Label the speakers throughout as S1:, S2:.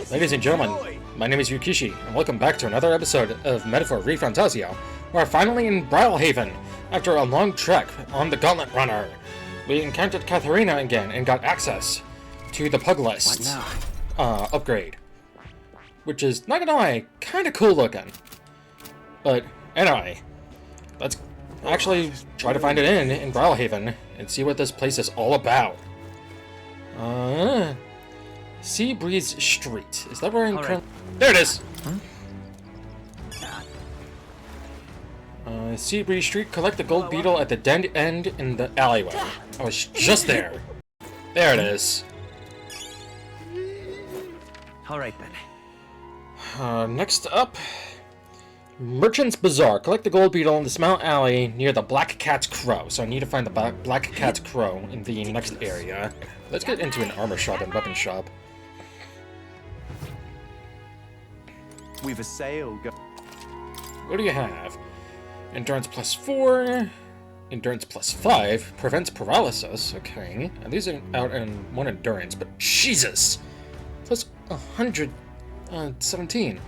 S1: Ladies and gentlemen, my name is Yukishi, and welcome back to another episode of Metaphor Refantazio. We're finally in Bridlehaven, after a long trek on the Gauntlet Runner. We encountered Katharina again, and got access to the Pug List upgrade. Which is, not gonna lie, kinda cool looking. But, anyway, let's actually try to find it in Bridlehaven, and see what this place is all about. Sea Breeze Street. Is that where I'm currently... There it is! Sea Breeze Street. Collect the gold beetle at the dead end in the alleyway. I was just there. There it is.
S2: Alright then.
S1: Next up... Merchant's Bazaar. Collect the gold beetle in the small alley near the Black Cat's Crow. So I need to find the Black Cat's Crow in the next area. Let's get into an armor shop and weapon shop.
S2: We've a sale.
S1: What do you have? Endurance plus 4. Endurance plus 5. Prevents paralysis. Okay. And these are out in 1 endurance, but Jesus! Plus 117.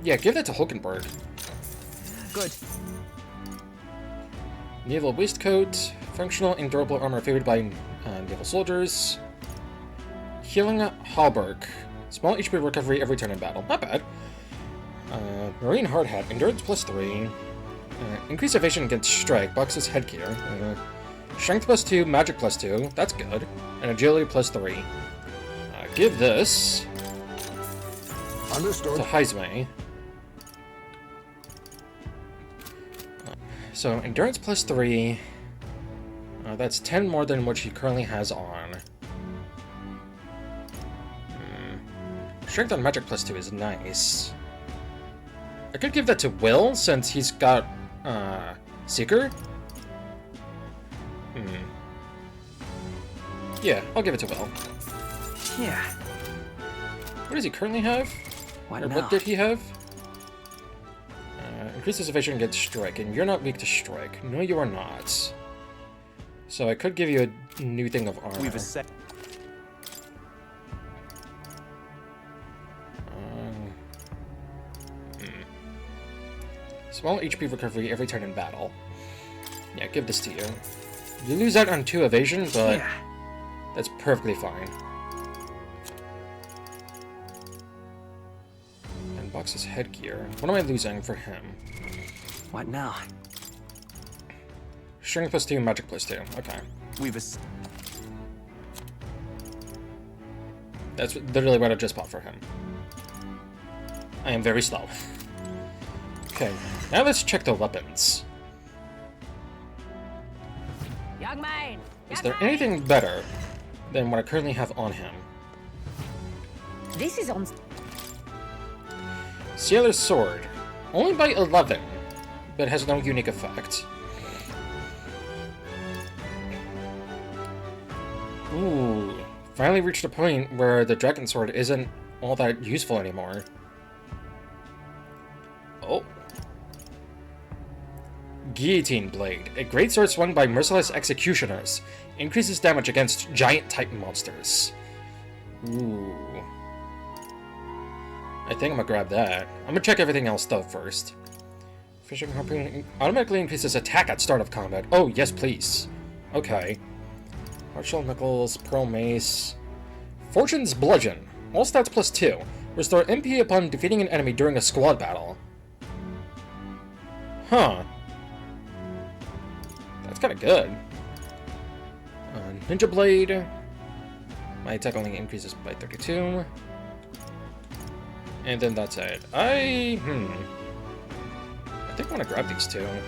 S1: Yeah, give that to Hulkenberg.
S2: Good.
S1: Naval waistcoat. Functional and durable armor favored by naval soldiers. Healing Hallberg. Small HP recovery every turn in battle. Not bad. Marine Hard Hat. Endurance plus 3. Increased evasion against strike. Boxes headgear. Strength plus 2. Magic plus 2. That's good. And agility plus 3. Give this
S3: Understood.
S1: to Heisme. So, endurance plus 3. That's 10 more than what she currently has on. Strength on magic plus 2 is nice. I could give that to Will, since he's got, Seeker. Yeah, I'll give it to Will.
S2: Yeah.
S1: What does he currently have?
S2: What
S1: Or
S2: now?
S1: what did he have? Increases evasion against strike, and you're not weak to strike. No, you are not. So I could give you a new thing of armor.
S2: We've a set.
S1: Small HP recovery every turn in battle. Yeah, give this to you. You lose out on 2 evasion, but
S2: Yeah.
S1: that's perfectly fine. And Box's headgear. What am I losing for him?
S2: What now?
S1: Strength plus 2, magic plus 2. Okay.
S2: We've a.
S1: That's literally what I just bought for him. I am very slow. Okay, now let's check the weapons.
S4: Young man!
S1: Is there anything better than what I currently have on him?
S4: This is on.
S1: Sailor's Sword. Only by 11, but has no unique effect. Ooh, finally reached a point where the Dragon Sword isn't all that useful anymore. Oh. Guillotine Blade. A great sword swung by merciless executioners. Increases damage against giant-type monsters. Ooh. I think I'm gonna grab that. I'm gonna check everything else though first. Fishing Harpoon automatically increases attack at start of combat. Oh, yes please. Okay. Martial Knuckles, Pearl Mace. Fortune's Bludgeon. All stats plus 2. Restore MP upon defeating an enemy during a squad battle. Huh. That's kinda good. Ninja Blade. My attack only increases by 32. And then that's it. I think I want to grab these 2. The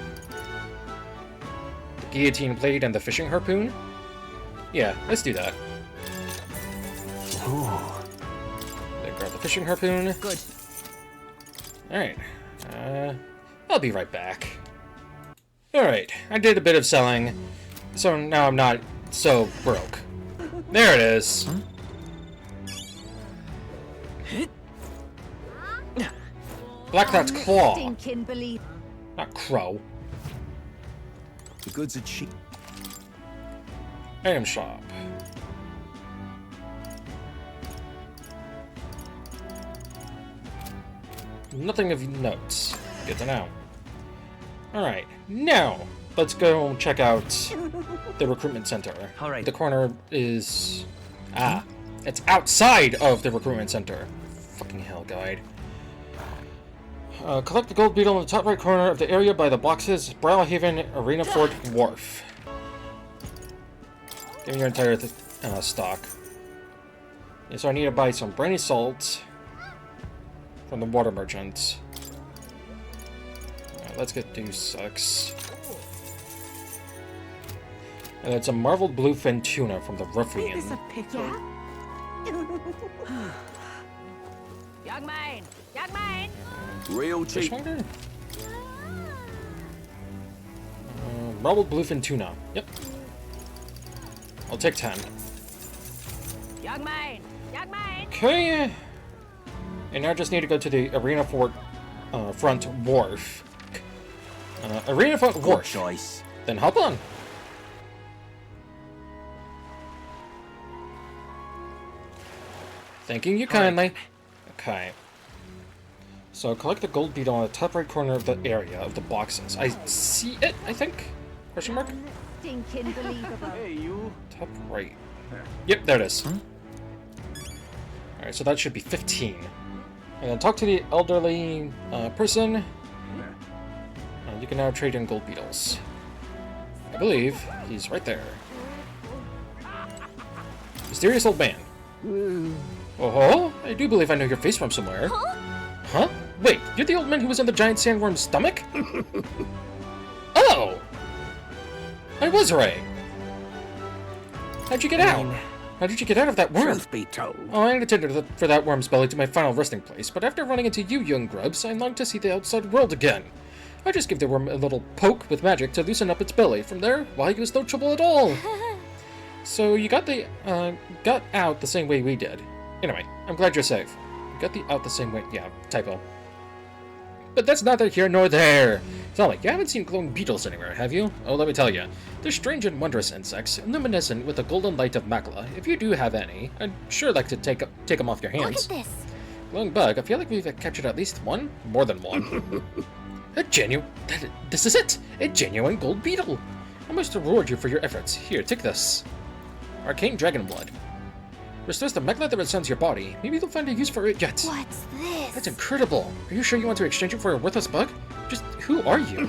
S1: Guillotine Blade and the Fishing Harpoon? Yeah, let's do that.
S2: Ooh.
S1: Then grab the Fishing Harpoon.
S2: Good.
S1: Alright. I'll be right back. Alright, I did a bit of selling, so now I'm not so broke. There it is. Black Cat's Claw,
S4: Stinking believe.
S1: not Crow.
S2: The goods are cheap.
S1: Item shop. Nothing of note. Good to know. Alright, now let's go check out the recruitment center.
S2: Alright.
S1: The corner is... it's outside of the recruitment center. Fucking hell, guide. Collect the gold beetle in the top right corner of the area by the boxes, Brawlhaven Arena Fort Wharf. Give me your entire stock. Yeah, so I need to buy some brandy salt from the water merchant. Alright, let's get Dew 6. And then some marbled bluefin tuna from the Ruffian.
S2: Is a pickle?
S4: Young man! Young man!
S2: Real cheap.
S1: Fishmonger? Marbled bluefin tuna. Yep. I'll take 10.
S4: Young man! Young man!
S1: Okay. And now I just need to go to the Arena Fort Front Wharf. Arena Front
S2: Good
S1: Wharf.
S2: choice.
S1: Then hop on. Thanking you kindly. Okay. So collect the gold beetle on the top right corner of the area of the boxes. I see it, I think? Question mark?
S4: Stinking believable.
S2: Hey, you.
S1: Top right. Yep, there it is. Alright, so that should be 15. And then talk to the elderly person. You can now trade in gold beetles. I believe he's right there. Mysterious old man. Oh, I do believe I know your face from somewhere. Huh? Wait, you're the old man who was in the giant sandworm's stomach? Oh! I was right. How'd you get out? How did you get out of that worm?
S2: Truth be told.
S1: Oh, I intended for that worm's belly to my final resting place, but after running into you young grubs, I long to see the outside world again. I just give the worm a little poke with magic to loosen up its belly. From there, why, it was no trouble at all. So you got out the same way we did. Anyway, I'm glad you're safe. You got out the same way. Yeah, typo. But that's neither here nor there. Tell me, you haven't seen glowing beetles anywhere, have you? Oh, let me tell you. They're strange and wondrous insects, luminescent with the golden light of Makla. If you do have any, I'd sure like to take them off your hands.
S4: Look at this!
S1: Glowing bug, I feel like we've captured at least one? More than one. This is it! A genuine gold beetle! I must reward you for your efforts. Here, take this. Arcane Dragon Blood. Restores the magnet that resounds your body. Maybe you'll find a use for it yet.
S4: What's this?
S1: That's incredible. Are you sure you want to exchange it for a worthless bug? Just who are you?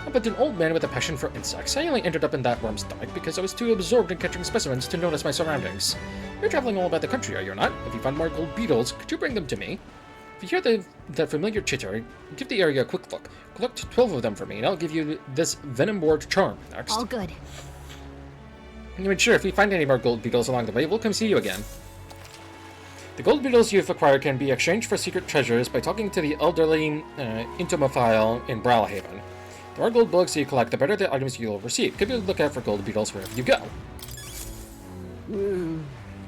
S1: I'm but an old man with a passion for insects. I only ended up in that worm's stomach because I was too absorbed in catching specimens to notice my surroundings. You're traveling all about the country, are you not? If you find more gold beetles, could you bring them to me? If you hear the familiar chitter, give the area a quick look. Collect 12 of them for me, and I'll give you this venom board charm next.
S4: All good.
S1: I mean, sure, if we find any more gold beetles along the way, we'll come see you again. The gold beetles you've acquired can be exchanged for secret treasures by talking to the elderly entomophile in Brawlhaven. The more gold bullocks you collect, the better the items you'll receive. Keep a lookout for gold beetles wherever you go.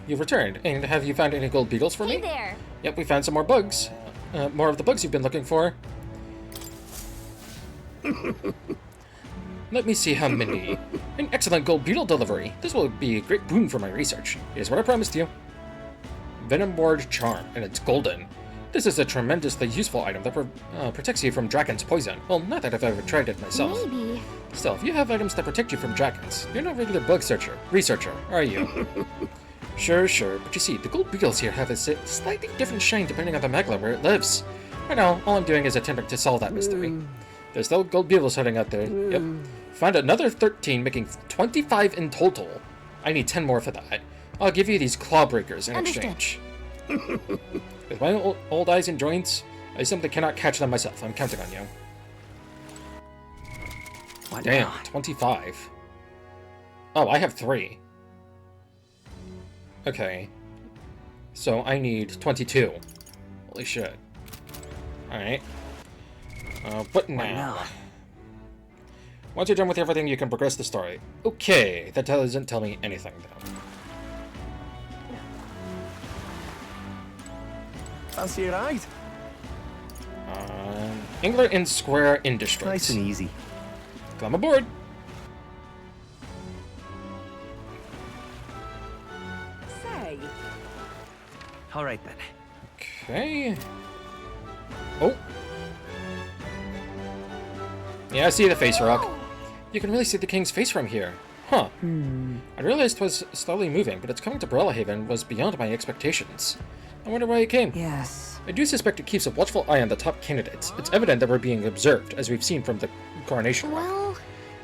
S1: You've returned, and have you found any gold beetles for me?
S4: Hey there!
S1: Yep, we found some more bugs. More of the bugs you've been looking for. Let me see how many. An excellent gold beetle delivery. This will be a great boon for my research. Here's what I promised you. Venom Board Charm, and it's golden. This is a tremendously useful item that protects you from dragon's poison. Well, not that I've ever tried it myself.
S4: Maybe. Still,
S1: If you have items that protect you from dragons, you're no regular bug researcher, are you? Sure, but you see, the gold beetles here have a slightly different shine depending on the magla where it lives. Right now, all I'm doing is attempting to solve that mystery. There's still gold beetles hiding out there. Yep. Found another 13, making 25 in total. I need 10 more for that. I'll give you these claw breakers in exchange. With my old eyes and joints, I simply cannot catch them myself. I'm counting on you.
S2: What
S1: Damn,
S2: now?
S1: 25. Oh, I have 3. Okay. So I need 22. Holy shit. Alright. What now? Once you're done with everything, you can progress the story. Okay, that doesn't tell me anything, though.
S2: Fancy a ride?
S1: Engler in Square Industries.
S2: Nice and easy.
S1: Climb aboard.
S4: Say.
S2: All right then.
S1: Okay. Oh. Yeah, I see the face rock. You can really see the king's face from here. Huh. I realized it was slowly moving, but its coming to Brawlhaven was beyond my expectations. I wonder why it came.
S3: Yes.
S1: I do suspect it keeps a watchful eye on the top candidates. It's evident that we're being observed, as we've seen from the coronation rock.
S4: Well,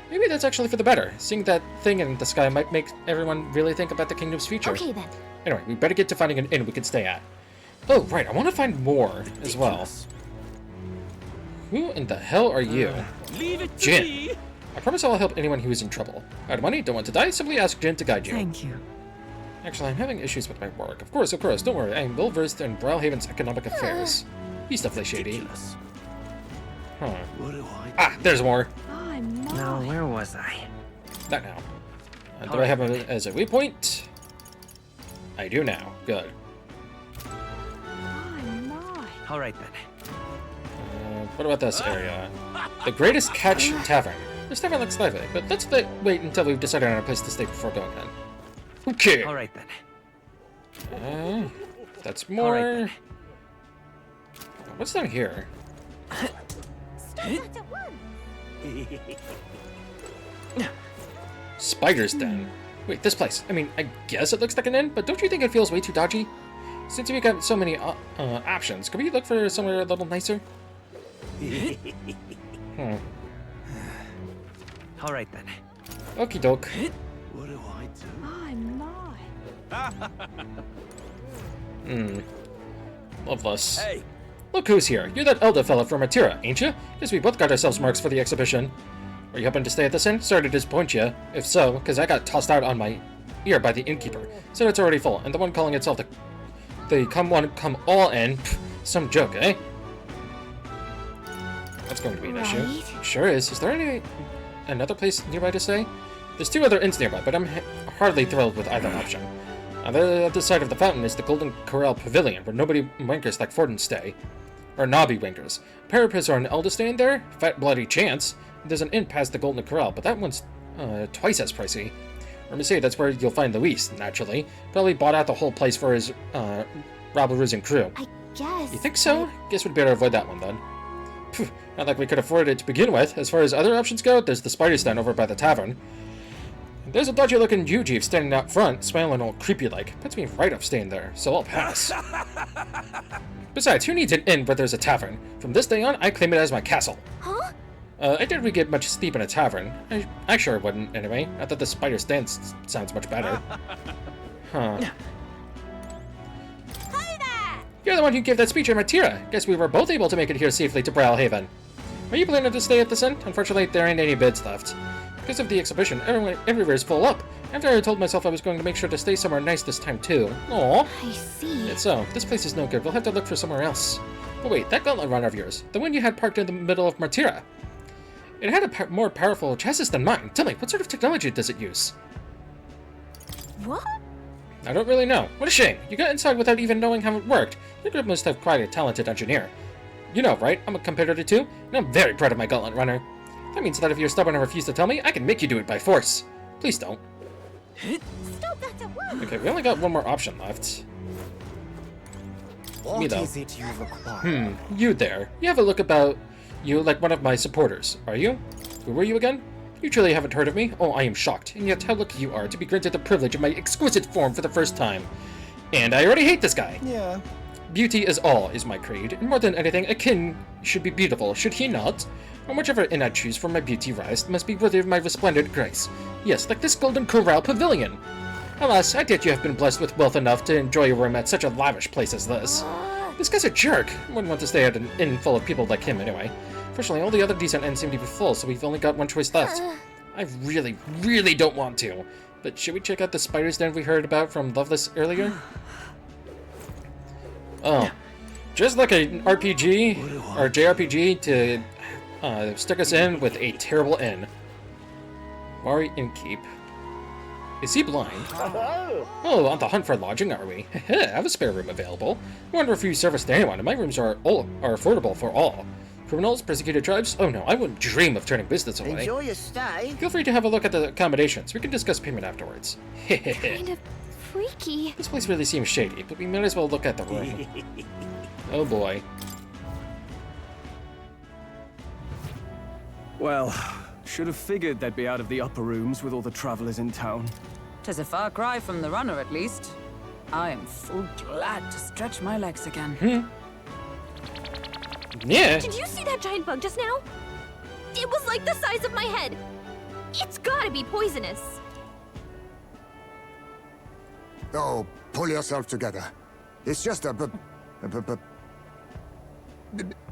S1: Maybe that's actually for the better. Seeing that thing in the sky might make everyone really think about the kingdom's future.
S4: okay then.
S1: Anyway, we better get to finding an inn we can stay at. Oh, right, I want to find more as well. Who in the hell are you?
S2: Leave it to
S1: Jin.
S2: me.
S1: I promise I'll help anyone who is in trouble. Out of money, don't want to die, simply ask Jin to guide you.
S3: Thank you.
S1: Actually, I'm having issues with my work. Of course, don't worry. I am well versed in Brawlhaven's economic affairs. He's definitely shady.
S2: Ridiculous.
S1: Huh.
S2: What do I?
S1: Ah, there's more.
S4: I'm not.
S3: Now, where was I?
S1: Not now. Do I have it as a waypoint? I do now. Good.
S4: I'm not.
S3: All right then.
S1: What about this area? The Greatest Catch Tavern. This tavern looks lively, but let's wait until we've decided on a place to stay before going in. Okay.
S3: All right then.
S1: That's
S3: All
S1: more.
S3: right then.
S1: What's down here?
S4: Stop that at once.
S1: Spider's Den. Wait, this place. I mean, I guess it looks like an inn, but don't you think it feels way too dodgy? Since we got so many options, could we look for somewhere a little nicer?
S3: All right then.
S1: Okie doke.
S2: What do I do?
S4: I'm not.
S1: Loveless.
S2: Hey,
S1: Look who's here. You're that elder fella from Atira, ain't you? Guess we both got ourselves marks for the exhibition. Were you hoping to stay at this inn? Sorry to disappoint you. If so, because I got tossed out on my ear by the innkeeper. Said it's already full, and the one calling itself the come one, come all inn. Pff, some joke, eh? That's going to be an issue.
S4: Right.
S1: Sure is. Is there another place nearby to stay? There's 2 other inns nearby, but I'm hardly thrilled with either option. On the other side of the fountain is the Golden Corral Pavilion, where nobody wankers like Forden stay. Or knobby wankers. Parapets are an elder staying there? Fat bloody chance. There's an inn past the Golden Corral, but that one's twice as pricey. Or me say, that's where you'll find Luis, naturally. Probably bought out the whole place for his rabble-rousing crew.
S4: I guess.
S1: You think so? Guess we'd better avoid that one then. Phew, not like we could afford it to begin with. As far as other options go, there's the Spider's Den over by the tavern. There's a dodgy-looking Yuji standing out front, smiling all creepy-like. Puts me right off staying there, so I'll pass. Besides, who needs an inn where there's a tavern? From this day on, I claim it as my castle.
S4: Huh?
S1: I doubt we get much sleep in a tavern. I sure wouldn't, anyway. I thought the Spider's Den sounds much better. Huh.
S4: Hi there!
S1: You're the one who gave that speech in Matira. Guess we were both able to make it here safely to Brawlhaven. Are you planning to stay at this inn? Unfortunately, there ain't any beds left. Because of the exhibition, everywhere's full up. After I told myself I was going to make sure to stay somewhere nice this time too. Aww.
S4: I see.
S1: It's so. This place is no good. We'll have to look for somewhere else. But wait, that gauntlet runner of yours, the one you had parked in the middle of Martira. It had a more powerful chassis than mine. Tell me, what sort of technology does it use?
S4: What?
S1: I don't really know. What a shame. You got inside without even knowing how it worked. Your group must have quite a talented engineer. You know, right? I'm a competitor too, and I'm very proud of my gauntlet runner. That means that if you're stubborn and refuse to tell me, I can make you do it by force. Please don't.
S4: Stop that at once!
S1: Okay, we only got one more option left.
S5: What
S1: Me, though.
S5: is it you require?
S1: You there. You have a look about you like one of my supporters, are you? Who were you again? You truly haven't heard of me? Oh, I am shocked. And yet how lucky you are to be granted the privilege of my exquisite form for the first time. And I already hate this guy.
S5: Yeah.
S1: Beauty is all, is my creed, and more than anything, a king should be beautiful, should he not? And whichever inn I choose for my beauty rise must be worthy of my resplendent grace. Yes, like this Golden Corral Pavilion. Alas, I doubt you have been blessed with wealth enough to enjoy a room at such a lavish place as this. This guy's a jerk. I wouldn't want to stay at an inn full of people like him anyway. Fortunately, all the other decent inns seem to be full, so we've only got one choice left. I really, really don't want to. But should we check out the Spider's Den we heard about from Loveless earlier? Oh. Just like an RPG, or JRPG, to stick us in with a terrible inn. Mari Innkeep. Is he blind? Oh, on the hunt for lodging, are we? I have a spare room available. I wonder if you service to anyone, and my rooms are affordable for all. Criminals, persecuted tribes? Oh no, I wouldn't dream of turning business away.
S5: Enjoy your stay.
S1: Feel free to have a look at the accommodations. We can discuss payment afterwards.
S4: Kind of freaky.
S1: This place really seems shady, but we might as well look at the room. Oh boy.
S6: Well, should have figured they'd be out of the upper rooms with all the travelers in town.
S7: 'Tis a far cry from the runner, at least. I am full glad to stretch my legs again.
S1: Yeah.
S4: Did you see that giant bug just now? It was like the size of my head. It's gotta be poisonous.
S8: Oh, pull yourself together. It's just a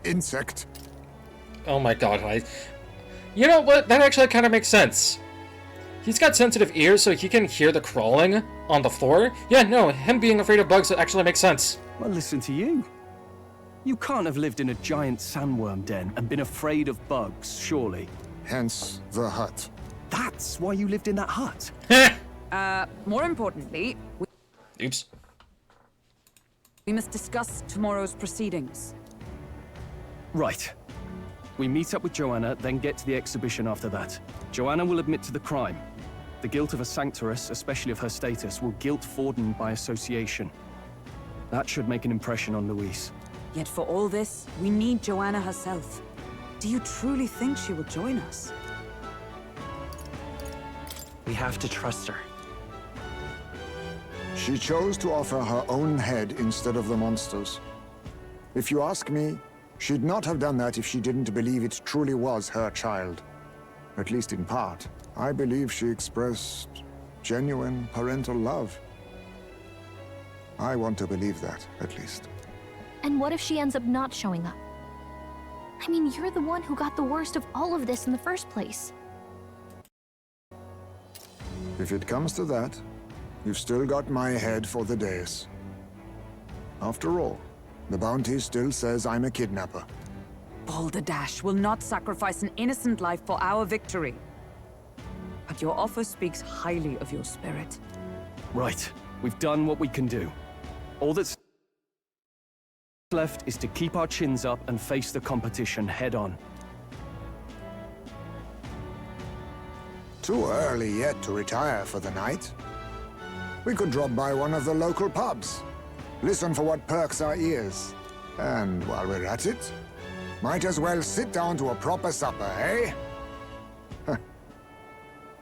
S8: insect.
S1: Oh my god, You know what? That actually kind of makes sense. He's got sensitive ears, so he can hear the crawling on the floor. Yeah, no, him being afraid of bugs actually makes sense.
S6: Well, listen to you. You can't have lived in a giant sandworm den and been afraid of bugs, surely.
S8: Hence the hut.
S6: That's why you lived in that hut.
S7: More importantly,
S1: Oops.
S7: we must discuss tomorrow's proceedings.
S6: Right. We meet up with Joanna, then get to the exhibition after that. Joanna will admit to the crime. The guilt of a sanctoress, especially of her status, will guilt Forden by association. That should make an impression on Louise.
S7: Yet for all this, we need Joanna herself. Do you truly think she will join us?
S3: We have to trust her.
S8: She chose to offer her own head instead of the monster's. If you ask me, she'd not have done that if she didn't believe it truly was her child. At least in part. I believe she expressed genuine parental love. I want to believe that, at least.
S4: And what if she ends up not showing up? I mean, you're the one who got the worst of all of this in the first place.
S8: If it comes to that, you've still got my head for the dais. After all, the bounty still says I'm a kidnapper.
S7: Balderdash will not sacrifice an innocent life for our victory. But your offer speaks highly of your spirit.
S6: Right. We've done what we can do. All that's left is to keep our chins up and face the competition head on.
S8: Too early yet to retire for the night. We could drop by one of the local pubs. Listen for what perks our ears. And while we're at it, might as well sit down to a proper supper, eh?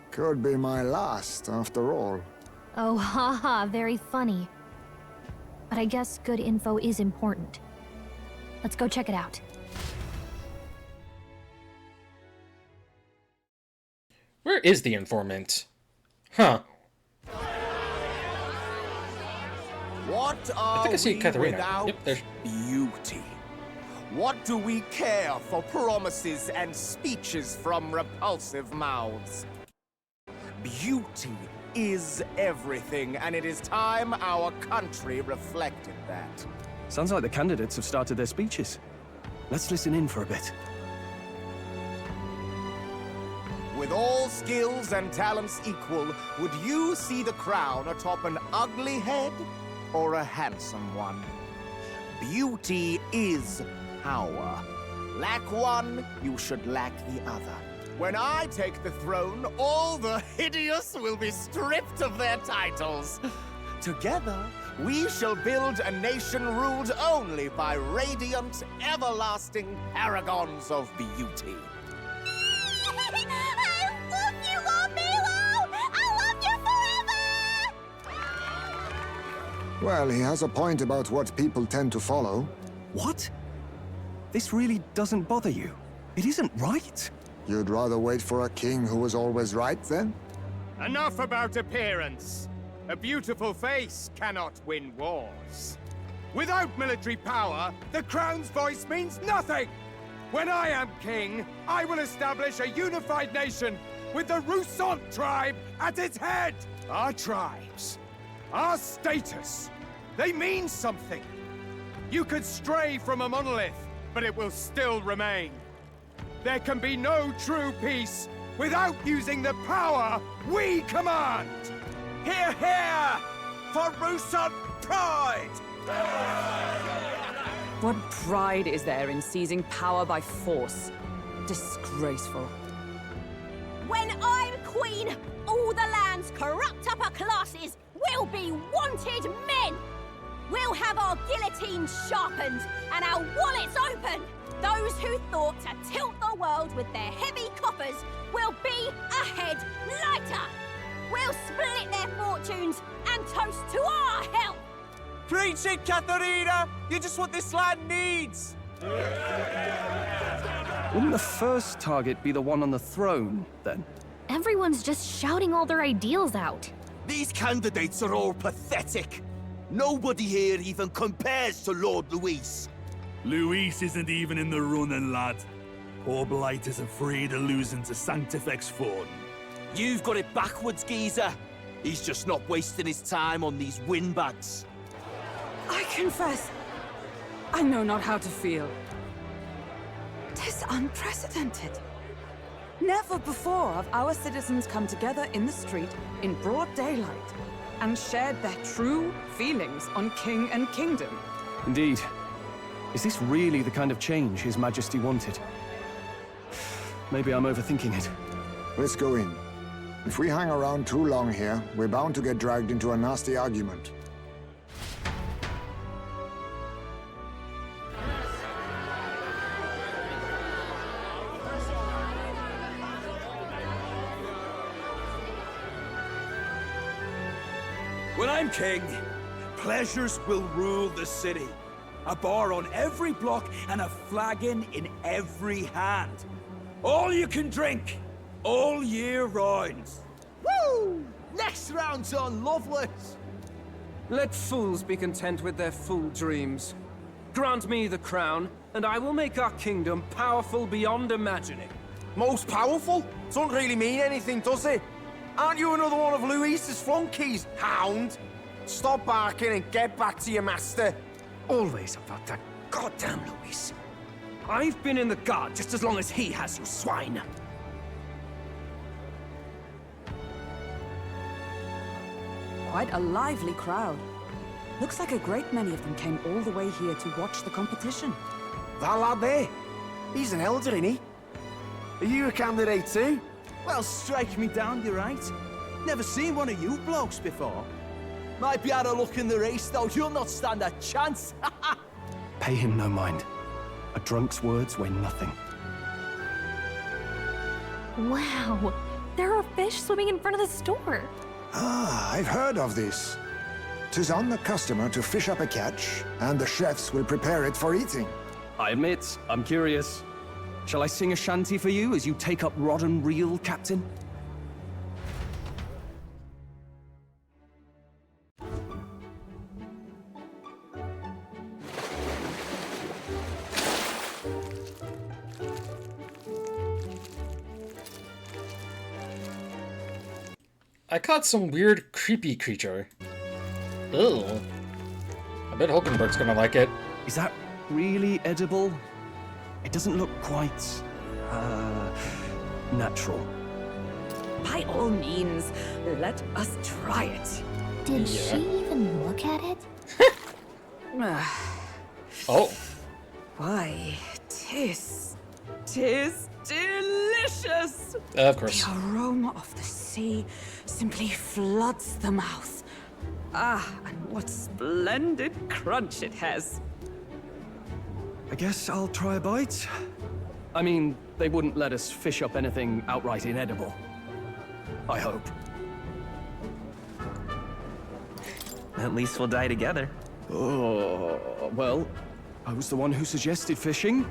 S8: Could be my last, after all.
S4: Oh, haha, very funny. But I guess good info is important. Let's go check it out.
S1: Where is the informant? Huh.
S2: What
S1: I
S2: are
S1: think I see
S2: we
S1: Katharina.
S2: without
S1: Yep, there's...
S2: beauty? What do we care for promises and speeches from repulsive mouths? Beauty is everything, and it is time our country reflected that.
S6: Sounds like the candidates have started their speeches. Let's listen in for a bit.
S2: With all skills and talents equal, would you see the crown atop an ugly head or a handsome one? Beauty is power. Lack one, you should lack the other. When I take the throne, all the hideous will be stripped of their titles. Together, we shall build a nation ruled only by radiant, everlasting paragons of beauty.
S4: I love you, Lord Milo! I love you forever!
S8: Well, he has a point about what people tend to follow.
S6: What? This really doesn't bother you? It isn't right?
S8: You'd rather wait for a king who was always right, then?
S9: Enough about appearance. A beautiful face cannot win wars. Without military power, the crown's voice means nothing! When I am king, I will establish a unified nation with the Rousant tribe at its head! Our tribes, our status, they mean something. You could stray from a monolith, but it will still remain. There can be no true peace without using the power we command! Hear, hear! For Rousant pride!
S7: What pride is there in seizing power by force? Disgraceful.
S4: When I'm queen, all the land's corrupt upper classes will be wanted men!
S10: we'll have our guillotines sharpened and our wallets open. Those who thought to tilt the world with their heavy coppers will be a head lighter. We'll split their fortunes and toast to our health.
S9: Preach it, Katharina! You're just what this land needs!
S6: Wouldn't the first target be the one on the throne, then?
S4: Everyone's just shouting all their ideals out.
S11: These candidates are all pathetic. Nobody here even compares to Lord Luis.
S12: Luis isn't even in the running, lad. Poor Blight is afraid of losing to Sanctifex Ford.
S11: You've got it backwards, geezer. He's just not wasting his time on these windbags.
S7: I confess, I know not how to feel. 'Tis unprecedented. Never before have our citizens come together in the street in broad daylight and shared their true feelings on king and kingdom.
S6: Indeed. Is this really the kind of change His Majesty wanted? Maybe I'm overthinking it.
S8: Let's go in. If we hang around too long here, we're bound to get dragged into a nasty argument.
S12: When I'm king, pleasures will rule the city. A bar on every block and a flagon in every hand. All you can drink, all year round.
S11: Woo! Next round's on Loveless.
S13: Let fools be content with their fool dreams. Grant me the crown, and I will make our kingdom powerful beyond imagining.
S9: Most powerful? Doesn't really mean anything, does it? Aren't you another one of Luis's flunkies, hound? Stop barking and get back to your master.
S13: Always about that goddamn Luis. I've been in the guard just as long as he has, you swine.
S7: Quite a lively crowd. Looks like a great many of them came all the way here to watch the competition.
S9: That lad there, he's an elder, isn't he? Are you a candidate too?
S11: Well, strike me down, you're right. Never seen one of you blokes before. Might be out of luck in the race, though. You'll not stand a chance.
S6: Pay him no mind. A drunk's words weigh nothing.
S4: Wow, there are fish swimming in front of the store.
S8: Ah, I've heard of this. 'Tis on the customer to fish up a catch, and the chefs will prepare it for eating.
S6: I admit, I'm curious. Shall I sing a shanty for you as you take up rod and reel, Captain?
S1: I caught some weird, creepy creature. Ew. I bet Hulkenberg's gonna like it.
S6: Is that really edible? It doesn't look quite, natural.
S7: By all means, let us try it.
S4: Did she even look at it?
S1: Oh.
S7: Why, tis delicious!
S1: Of course.
S7: The aroma of the sea simply floods the mouth. Ah, and what splendid crunch it has.
S6: I guess I'll try a bite. I mean, they wouldn't let us fish up anything outright inedible. I hope.
S3: At least we'll die together.
S6: Oh, well, I was the one who suggested fishing.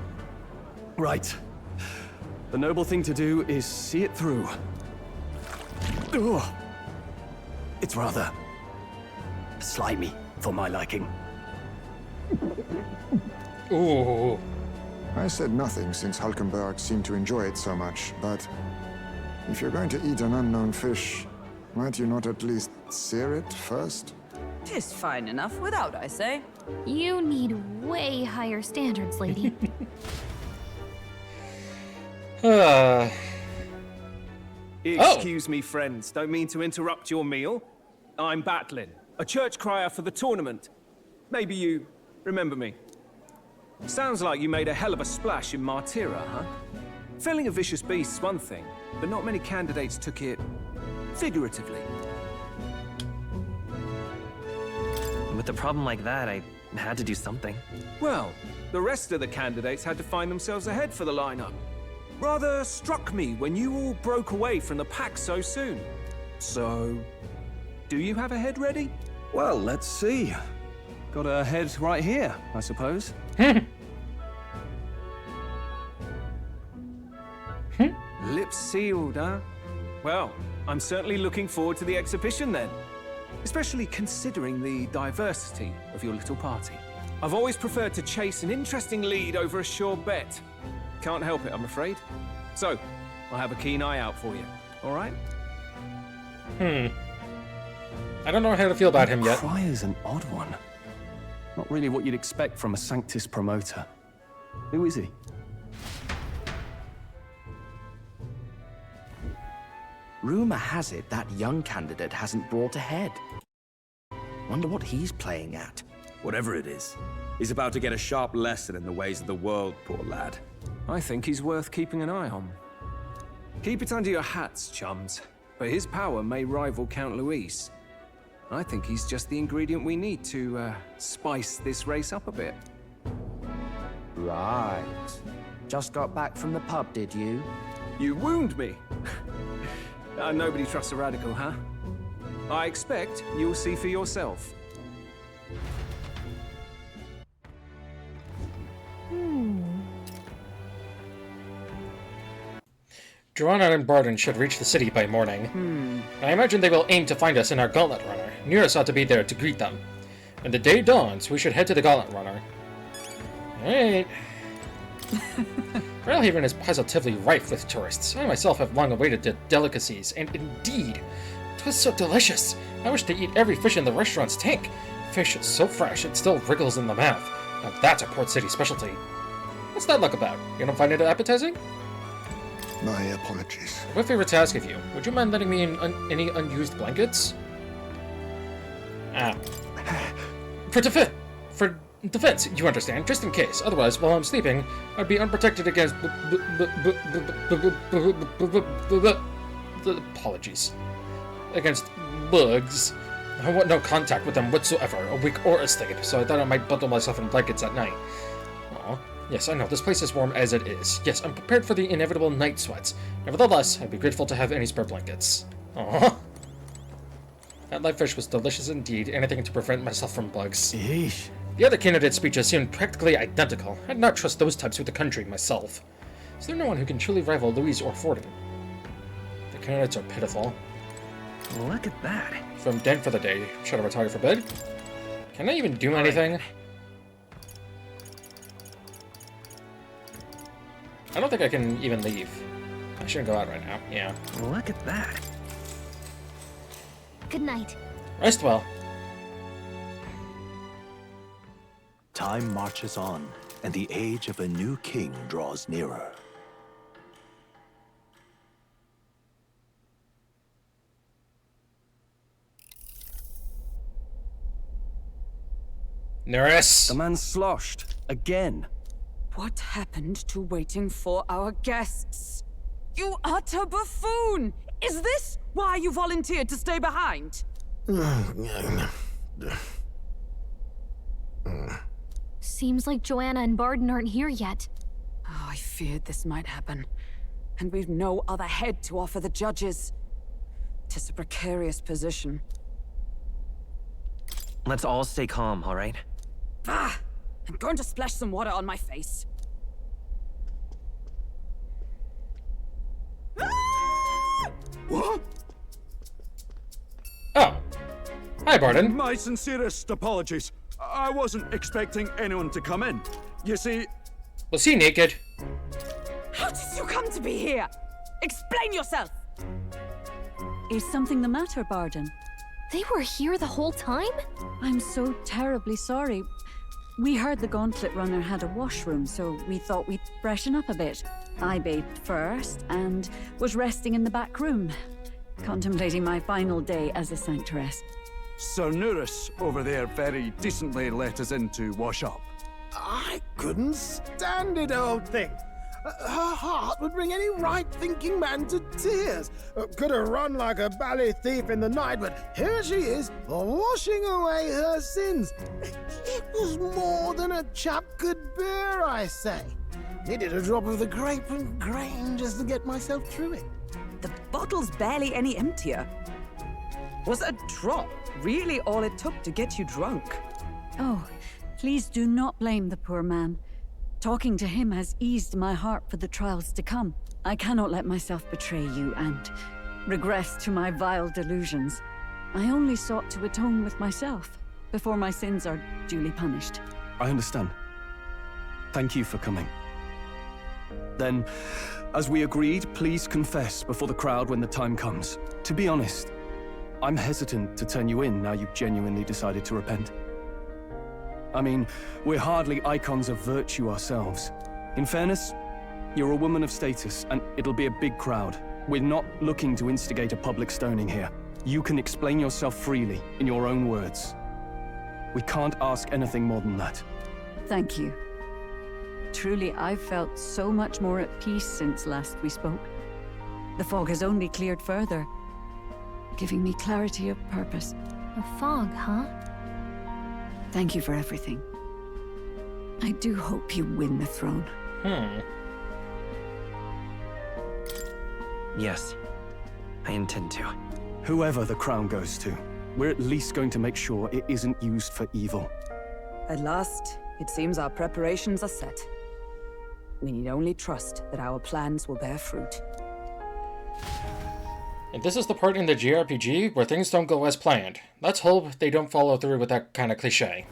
S6: Right. The noble thing to do is see it through. Ugh. It's rather slimy for my liking.
S1: Ooh.
S8: I said nothing since Hulkenberg seemed to enjoy it so much, but if you're going to eat an unknown fish, might you not at least sear it first?
S7: 'Tis fine enough without, I say.
S4: You need way higher standards, lady.
S13: Excuse me, friends. Don't mean to interrupt your meal. I'm Batlin, a church crier for the tournament. Maybe you remember me. Sounds like you made a hell of a splash in Martyra, huh? Felling a vicious beast's one thing, but not many candidates took it figuratively.
S3: With With a problem like that, I had to do something.
S13: Well, the rest of the candidates had to find themselves ahead for the lineup. Rather struck me when you all broke away from the pack so soon. So, do you have a head ready?
S6: Well, let's see. Got a head right here, I suppose.
S13: Lips sealed, huh? Well, I'm certainly looking forward to the exhibition then. Especially considering the diversity of your little party. I've always preferred to chase an interesting lead over a sure bet. Can't help it, I'm afraid. So, I'll have a keen eye out for you, all right?
S1: I don't know how to feel about him yet.
S6: Cryer's an odd one. Not really what you'd expect from a Sanctus promoter. Who is he?
S5: Rumor has it that young candidate hasn't brought a head. Wonder what he's playing at.
S12: Whatever it is, he's about to get a sharp lesson in the ways of the world, poor lad.
S13: I think he's worth keeping an eye on. Keep it under your hats, chums. But his power may rival Count Luis. I think he's just the ingredient we need to spice this race up a bit.
S5: Right. Just got back from the pub, did you?
S13: You wound me. Nobody trusts a radical, huh? I expect you'll see for yourself.
S1: Joanna and Barden should reach the city by morning. I imagine they will aim to find us in our Gauntlet Runner. Nearest ought to be there to greet them. When the day dawns, we should head to the Gauntlet Runner. Alright. Bridalhaven is positively rife with tourists. I myself have long awaited the delicacies, and indeed, 'twas so delicious. I wish to eat every fish in the restaurant's tank. Fish so fresh it still wriggles in the mouth. Now that's a Port City specialty. What's that look about? You don't find it appetizing?
S8: My apologies.
S1: What a favor to ask of you. Would you mind lending me any unused blankets? For defense, you understand, just in case. Otherwise, while I'm sleeping, I'd be unprotected against apologies. Against bugs. I want no contact with them whatsoever, awake or asleep, so I thought I might bundle myself in blankets at night. Aw. Yes, I know, this place is warm as it is. Yes, I'm prepared for the inevitable night sweats. Nevertheless, I'd be grateful to have any spare blankets. Aww. That live fish was delicious indeed, anything to prevent myself from bugs.
S6: Eesh.
S1: The other candidate speeches seemed practically identical. I'd not trust those types with the country myself. Is there no one who can truly rival Louise or Forden? The candidates are pitiful.
S3: Look at that.
S1: From Den for the day. Should I retire for bed? Can I even do anything? I don't think I can even leave. I shouldn't go out right now. Yeah.
S3: Look at that.
S4: Good night.
S1: Rest well.
S14: Time marches on, and the age of a new king draws nearer.
S1: Nurse!
S6: The man's sloshed. Again.
S7: What happened to waiting for our guests? You utter buffoon! Is this why you volunteered to stay behind?
S4: Seems like Joanna and Barden aren't here yet.
S7: Oh, I feared this might happen. And we've no other head to offer the judges. 'Tis a precarious position.
S3: Let's all stay calm, all right?
S7: Ah! I'm going to splash some water on my face.
S12: What?
S1: Oh. Hi, Barden.
S12: My sincerest apologies. I wasn't expecting anyone to come in. You see...
S1: Was he naked?
S7: How did you come to be here? Explain yourself!
S15: Is something the matter, Barden?
S4: They were here the whole time?
S15: I'm so terribly sorry. We heard the Gauntlet Runner had a washroom, so we thought we'd freshen up a bit. I bathed first and was resting in the back room, contemplating my final day as a sanctoress.
S12: Sir Nuris over there very decently let us in to wash up.
S9: I couldn't stand it, old thing.
S16: Her heart would bring any right-thinking man to tears. Could have run like a bally thief in the night, but here she is, washing away her sins. It was more than a chap could bear, I say. Needed a drop of the grape and grain just to get myself through it.
S7: The bottle's barely any emptier. Was a drop really all it took to get you drunk?
S15: Oh, please do not blame the poor man. Talking to him has eased my heart for the trials to come. I cannot let myself betray you and regress to my vile delusions. I only sought to atone with myself before my sins are duly punished.
S6: I understand. Thank you for coming. Then, as we agreed, please confess before the crowd when the time comes. To be honest, I'm hesitant to turn you in now you've genuinely decided to repent. I mean, we're hardly icons of virtue ourselves. In fairness, you're a woman of status, and it'll be a big crowd. We're not looking to instigate a public stoning here. You can explain yourself freely, in your own words. We can't ask anything more than that.
S15: Thank you. Truly, I've felt so much more at peace since last we spoke. The fog has only cleared further, giving me clarity of purpose.
S4: The fog, huh?
S15: Thank you for everything. I do hope you win the throne.
S3: Yes, I intend to.
S6: Whoever the crown goes to, we're at least going to make sure it isn't used for evil.
S7: At last, it seems our preparations are set. We need only trust that our plans will bear fruit.
S1: And this is the part in the JRPG where things don't go as planned. Let's hope they don't follow through with that kind of cliche.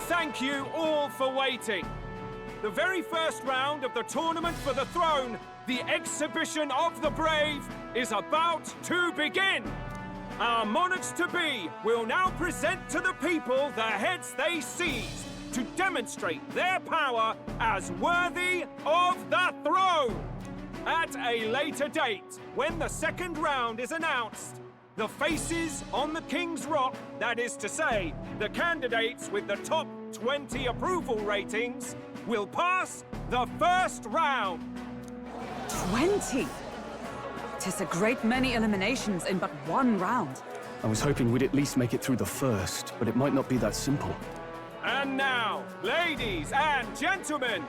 S13: Thank you all for waiting. The very first round of the tournament for the throne, the exhibition of the brave, is about to begin. Our monarchs-to-be will now present to the people the heads they seized to demonstrate their power as worthy of the throne. At a later date, when the second round is announced, the faces on the King's Rock, that is to say, the candidates with the top 20 approval ratings, will pass the first round.
S7: 20? 'Tis a great many eliminations in but one round.
S6: I was hoping we'd at least make it through the first, but it might not be that simple.
S13: And now, ladies and gentlemen,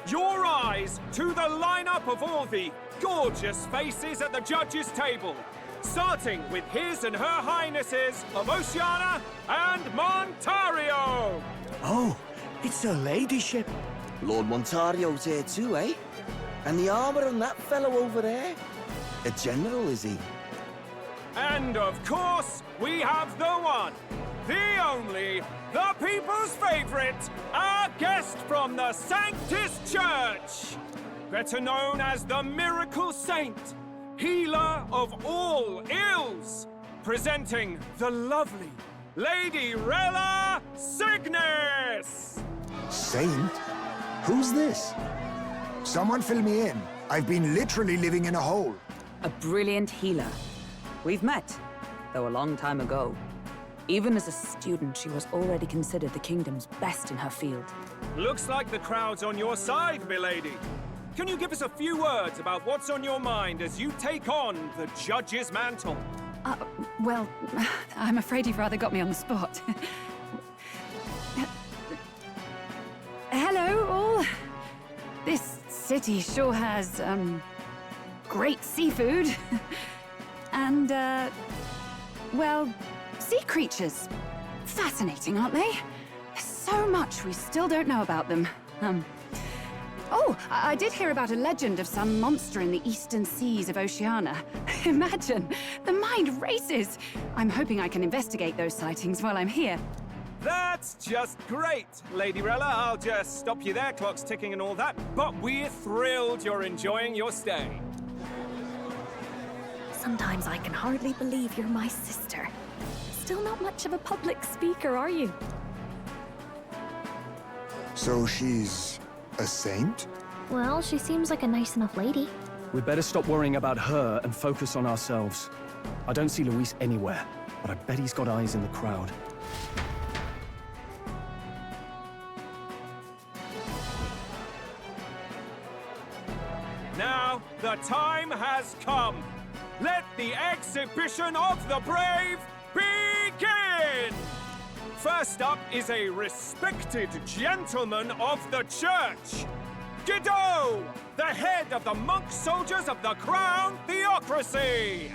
S13: your eyes to the lineup of all the gorgeous faces at the judges' table, starting with His and Her Highnesses of Oceania and Montario.
S11: Oh, it's her ladyship. Lord Montario's here too, eh? And the armor on that fellow over there? A general, is he?
S13: And of course, we have the one, the only, the people's favorite, our guest from the Sanctus Church, better known as the Miracle Saint, healer of all ills, presenting the lovely Lady Rella Cygnus!
S8: Saint? Who's this? Someone fill me in. I've been literally living in a hole.
S7: A brilliant healer. We've met, though a long time ago. Even as a student, she was already considered the kingdom's best in her field.
S13: Looks like the crowd's on your side, milady. Can you give us a few words about what's on your mind as you take on the judge's mantle?
S15: Well, I'm afraid you've rather got me on the spot. Hello, all. This city sure has, great seafood. And, well, sea creatures. Fascinating, aren't they? There's so much we still don't know about them. Oh, I did hear about a legend of some monster in the eastern seas of Oceania. Imagine, the mind races. I'm hoping I can investigate those sightings while I'm here.
S13: That's just great, Lady Rella. I'll just stop you there, clock's ticking and all that. But we're thrilled you're enjoying your stay.
S4: Sometimes I can hardly believe you're my sister. Still not much of a public speaker, are you?
S8: So she's a saint?
S4: Well, she seems like a nice enough lady.
S6: We'd better stop worrying about her and focus on ourselves. I don't see Luis anywhere, but I bet he's got eyes in the crowd.
S13: the time has come. Let the exhibition of the brave begin! First up is a respected gentleman of the church. Godot, the head of the monk soldiers of the Crown Theocracy!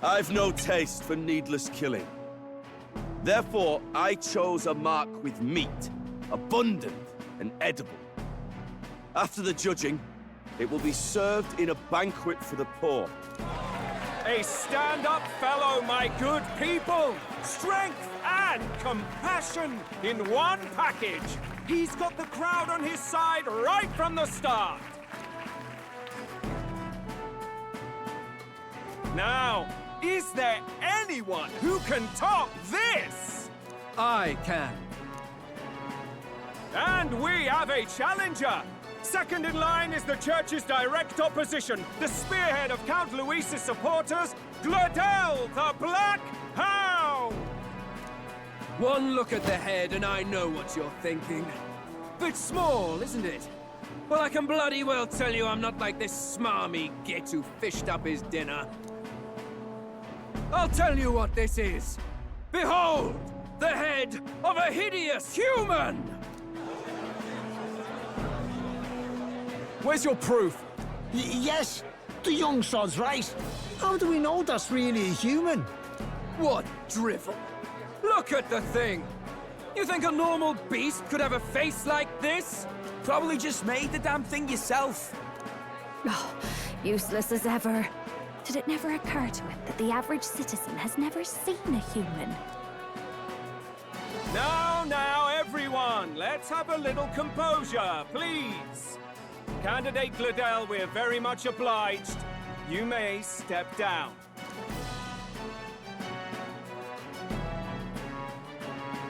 S17: I've no taste for needless killing. Therefore, I chose a mark with meat, abundant and edible. After the judging, it will be served in a banquet for the poor.
S13: A stand-up fellow, my good people! Strength and compassion in one package! He's got the crowd on his side right from the start! Now, is there anyone who can top this?
S6: I can.
S13: And we have a challenger! Second in line is the church's direct opposition, the spearhead of Count Luis's supporters, Gladel the Black Hound!
S18: One look at the head and I know what you're thinking. Bit small, isn't it? Well, I can bloody well tell you I'm not like this smarmy git who fished up his dinner. I'll tell you what this is. Behold, the head of a hideous human!
S11: Where's your proof?
S16: Yes, the young sod's right. How do we know that's really a human?
S18: What drivel? Look at the thing! You think a normal beast could have a face like this?
S11: Probably just made the damn thing yourself.
S4: Oh, useless as ever. Did it never occur to him that the average citizen has never seen a human?
S13: Now, everyone, let's have a little composure, please. Candidate Gladel, we're very much obliged. You may step down.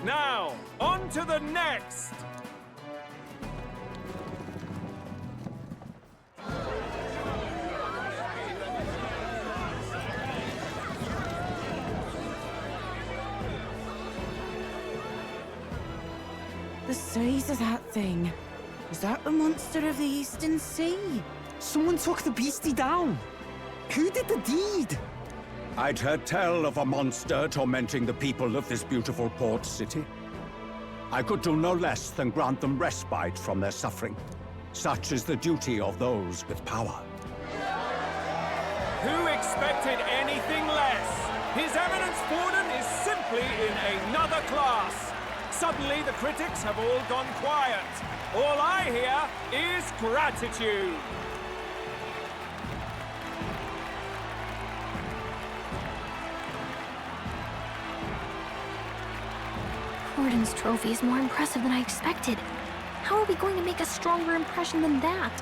S13: Now, on to the next!
S7: The size of that thing. Is that the monster of the Eastern Sea?
S11: Someone took the beastie down. Who did the deed?
S19: I'd heard tell of a monster tormenting the people of this beautiful port city. I could do no less than grant them respite from their suffering. Such is the duty of those with power.
S13: Who expected anything less? His Eminence Borden is simply in another class. Suddenly the critics have all gone quiet. All I hear is gratitude.
S4: Borden's trophy is more impressive than I expected. How are we going to make a stronger impression than that?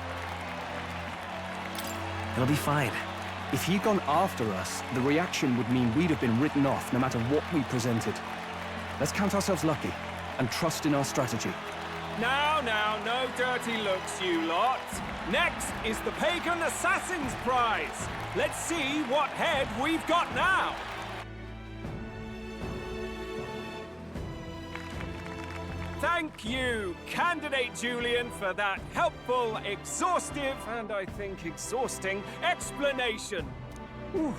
S6: It'll be fine. If he'd gone after us, the reaction would mean we'd have been written off no matter what we presented. Let's count ourselves lucky and trust in our strategy.
S13: Now, no dirty looks, you lot. Next is the Pagan Assassin's Prize. Let's see what head we've got now. Thank you, Candidate Julian, for that helpful, exhaustive, and I think exhausting explanation. Ooh.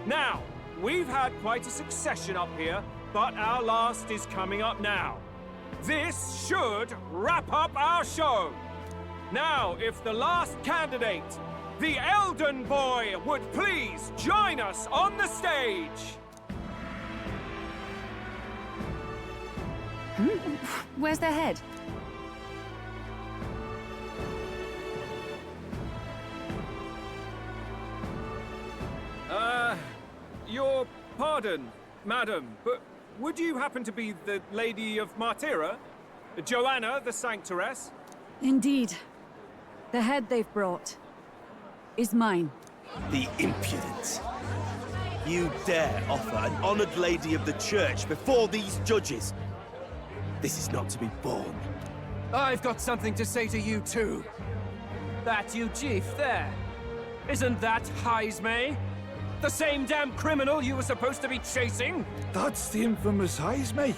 S13: Now, we've had quite a succession up here, but our last is coming up now. This should wrap up our show. Now, if the last candidate, the Elden Boy, would please join us on the stage.
S15: Where's their head?
S13: Your pardon, madam, but would you happen to be the Lady of Martira? Joanna, the Sanctoress?
S15: Indeed. The head they've brought is mine.
S17: The impudence. You dare offer an honored lady of the church before these judges? This is not to be borne.
S18: I've got something to say to you too. That you chief there. Isn't that Heisme?
S13: the same damn criminal you were supposed to be chasing?
S12: That's the infamous Heisme.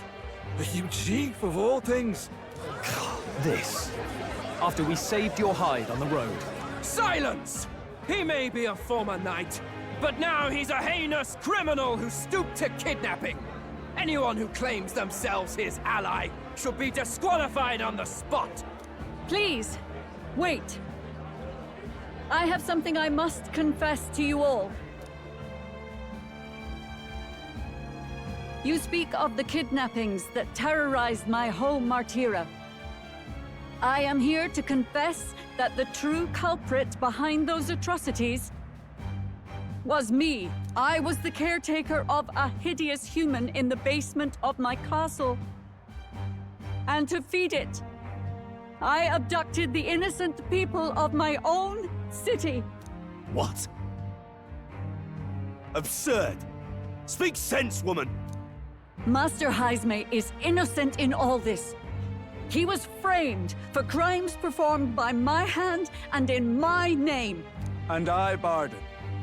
S12: You chief of all things.
S6: This. After we saved your hide on the road.
S13: Silence! He may be a former knight, but now he's a heinous criminal who stooped to kidnapping. Anyone who claims themselves his ally should be disqualified on the spot.
S15: Please, wait. I have something I must confess to you all. You speak of the kidnappings that terrorized my home, Martira. I am here to confess that the true culprit behind those atrocities was me. I was the caretaker of a hideous human in the basement of my castle. And to feed it, I abducted the innocent people of my own city.
S17: What? Absurd! Speak sense, woman!
S15: Master Heisme is innocent in all this. He was framed for crimes performed by my hand and in my name.
S12: And I, Barden,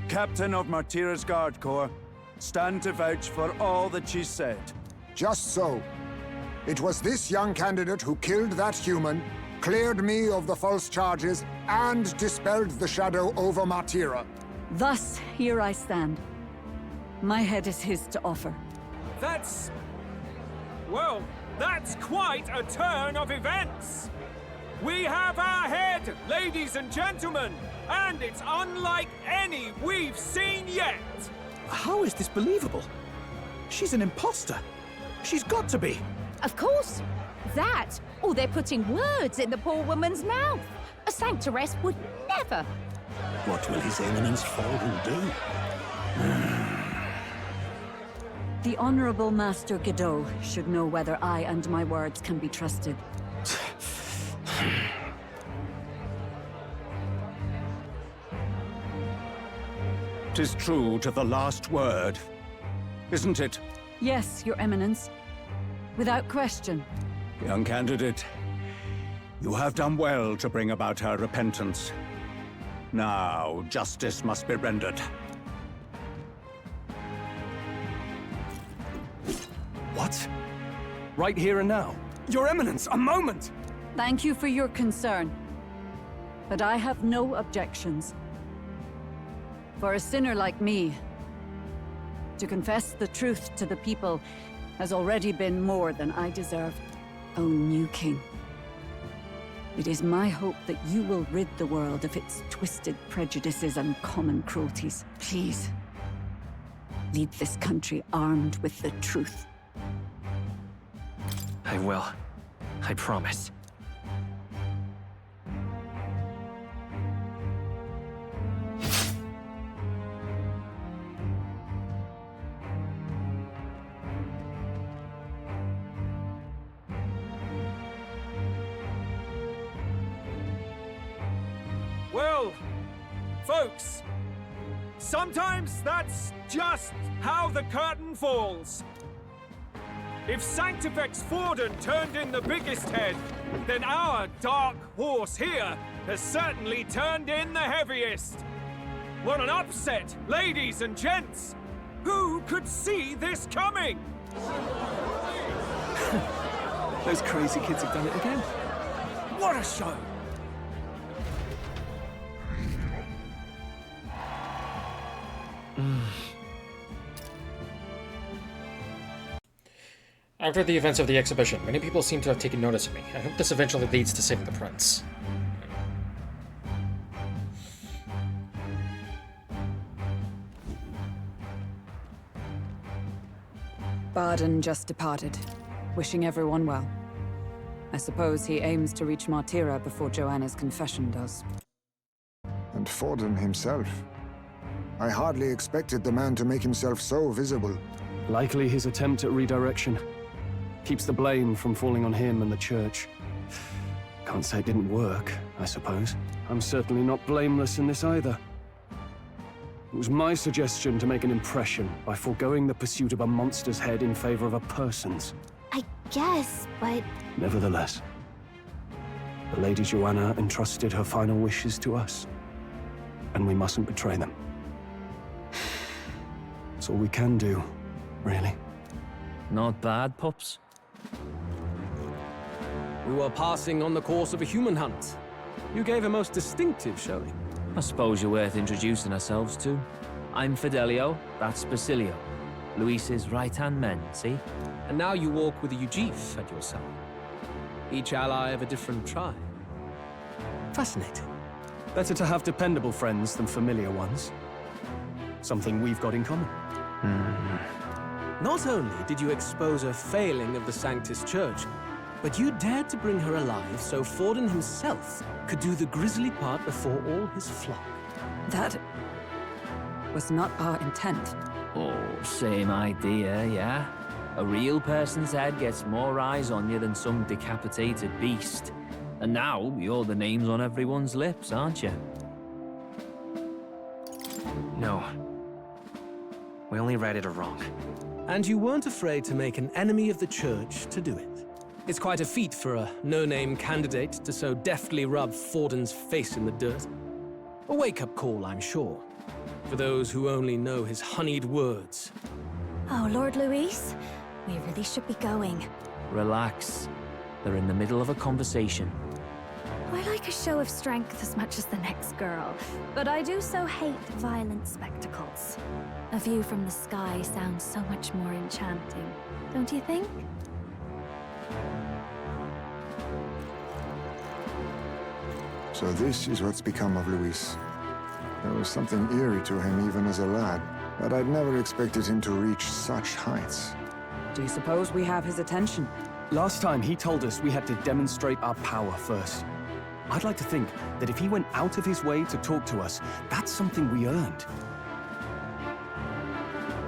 S12: captain of Martira's Guard Corps, stand to vouch for all that she said.
S8: Just so. It was this young candidate who killed that human, cleared me of the false charges, and dispelled the shadow over Martira.
S15: Thus, here I stand. My head is his to offer.
S13: Well, that's quite a turn of events! We have our head, ladies and gentlemen, and it's unlike any we've seen yet!
S11: How is this believable? She's an imposter. She's got to be.
S10: Of course. That, or they're putting words in the poor woman's mouth. A sanctoress would never.
S19: What will His Eminence Fallen do?
S15: The Honorable Master Godot should know whether I and my words can be trusted.
S19: 'Tis true to the last word, isn't it?
S15: Yes, Your Eminence. Without question.
S19: Young candidate, you have done well to bring about her repentance. Now, justice must be rendered.
S6: What? Right here and now? Your Eminence, a moment!
S15: Thank you for your concern. But I have no objections. For a sinner like me, to confess the truth to the people has already been more than I deserve. O new king, it is my hope that you will rid the world of its twisted prejudices and common cruelties. Please, lead this country armed with the truth.
S3: I will. I promise.
S13: Well, folks, sometimes that's just how the curtain falls. If Sanctifex Forden turned in the biggest head, then our dark horse here has certainly turned in the heaviest. What an upset, ladies and gents! Who could see this coming?
S6: Those crazy kids have done it again.
S13: What a show!
S1: After the events of the exhibition, many people seem to have taken notice of me. I hope this eventually leads to saving the prince.
S7: Barden just departed, wishing everyone well. I suppose he aims to reach Martira before Joanna's confession does.
S8: And Forden himself. I hardly expected the man to make himself so visible.
S6: Likely his attempt at redirection. Keeps the blame from falling on him and the church. Can't say it didn't work, I suppose. I'm certainly not blameless in this either. It was my suggestion to make an impression by foregoing the pursuit of a monster's head in favor of a person's.
S4: I guess, but...
S6: Nevertheless, the Lady Joanna entrusted her final wishes to us, and we mustn't betray them. all we can do, really.
S3: Not bad, pups.
S13: We were passing on the course of a human hunt. You gave a most distinctive showing.
S3: I suppose you're worth introducing ourselves to. I'm Fidelio, that's Basilio. Luis's right-hand men, see?
S13: And now you walk with a Ujif at your side. Each ally of a different tribe. Fascinating.
S6: Better to have dependable friends than familiar ones. Something we've got in common.
S13: Not only did you expose a failing of the Sanctus Church, but you dared to bring her alive so Forden himself could do the grisly part before all his flock.
S7: That was not our intent.
S3: Oh, same idea, yeah? A real person's head gets more eyes on you than some decapitated beast. And now, you're the names on everyone's lips, aren't you? No. We only read it wrong.
S13: And you weren't afraid to make an enemy of the Church to do it. It's quite a feat for a no-name candidate to so deftly rub Forden's face in the dirt. A wake-up call, I'm sure, for those who only know his honeyed words.
S10: Oh, Lord Luis, we really should be going.
S3: Relax. They're in the middle of a conversation.
S4: I like a show of strength as much as the next girl, but I do so hate violent spectacles. A view from the sky sounds so much more enchanting, don't you think?
S8: So this is what's become of Luis. There was something eerie to him even as a lad, but I'd never expected him to reach such heights.
S7: Do you suppose we have his attention?
S6: Last time he told us we had to demonstrate our power first. I'd like to think that if he went out of his way to talk to us, that's something we earned.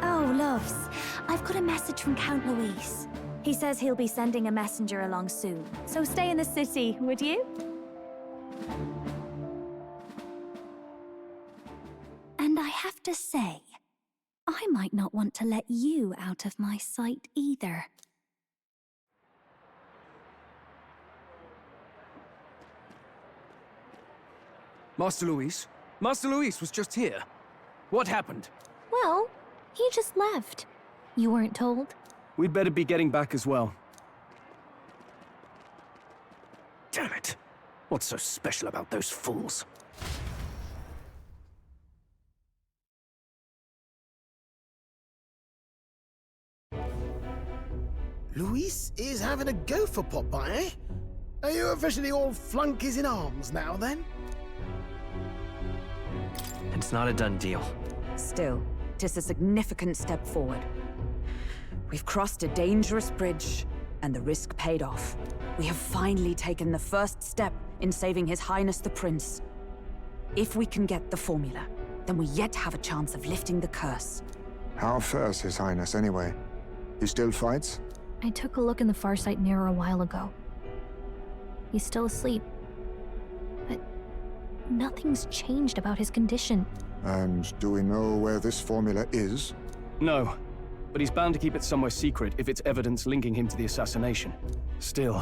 S4: Oh, loves, I've got a message from Count Luis. He says he'll be sending a messenger along soon, so stay in the city, would you? And I have to say, I might not want to let you out of my sight either.
S13: Master Luis was just here. What happened?
S4: Well, he just left. You weren't told?
S6: We'd better be getting back as well.
S3: Damn it. What's so special about those fools?
S16: Luis is having a go for Popeye, eh? Are you officially all flunkies in arms now, then?
S3: It's not a done deal.
S7: Still, 'tis a significant step forward. We've crossed a dangerous bridge, and the risk paid off. We have finally taken the first step in saving His Highness the Prince. If we can get the formula, then we yet have a chance of lifting the curse.
S8: How fares His Highness, anyway? He still fights?
S4: I took a look in the Farsight mirror a while ago. He's still asleep. But nothing's changed about his condition.
S8: And do we know where this formula is?
S6: No, but he's bound to keep it somewhere secret if it's evidence linking him to the assassination. Still,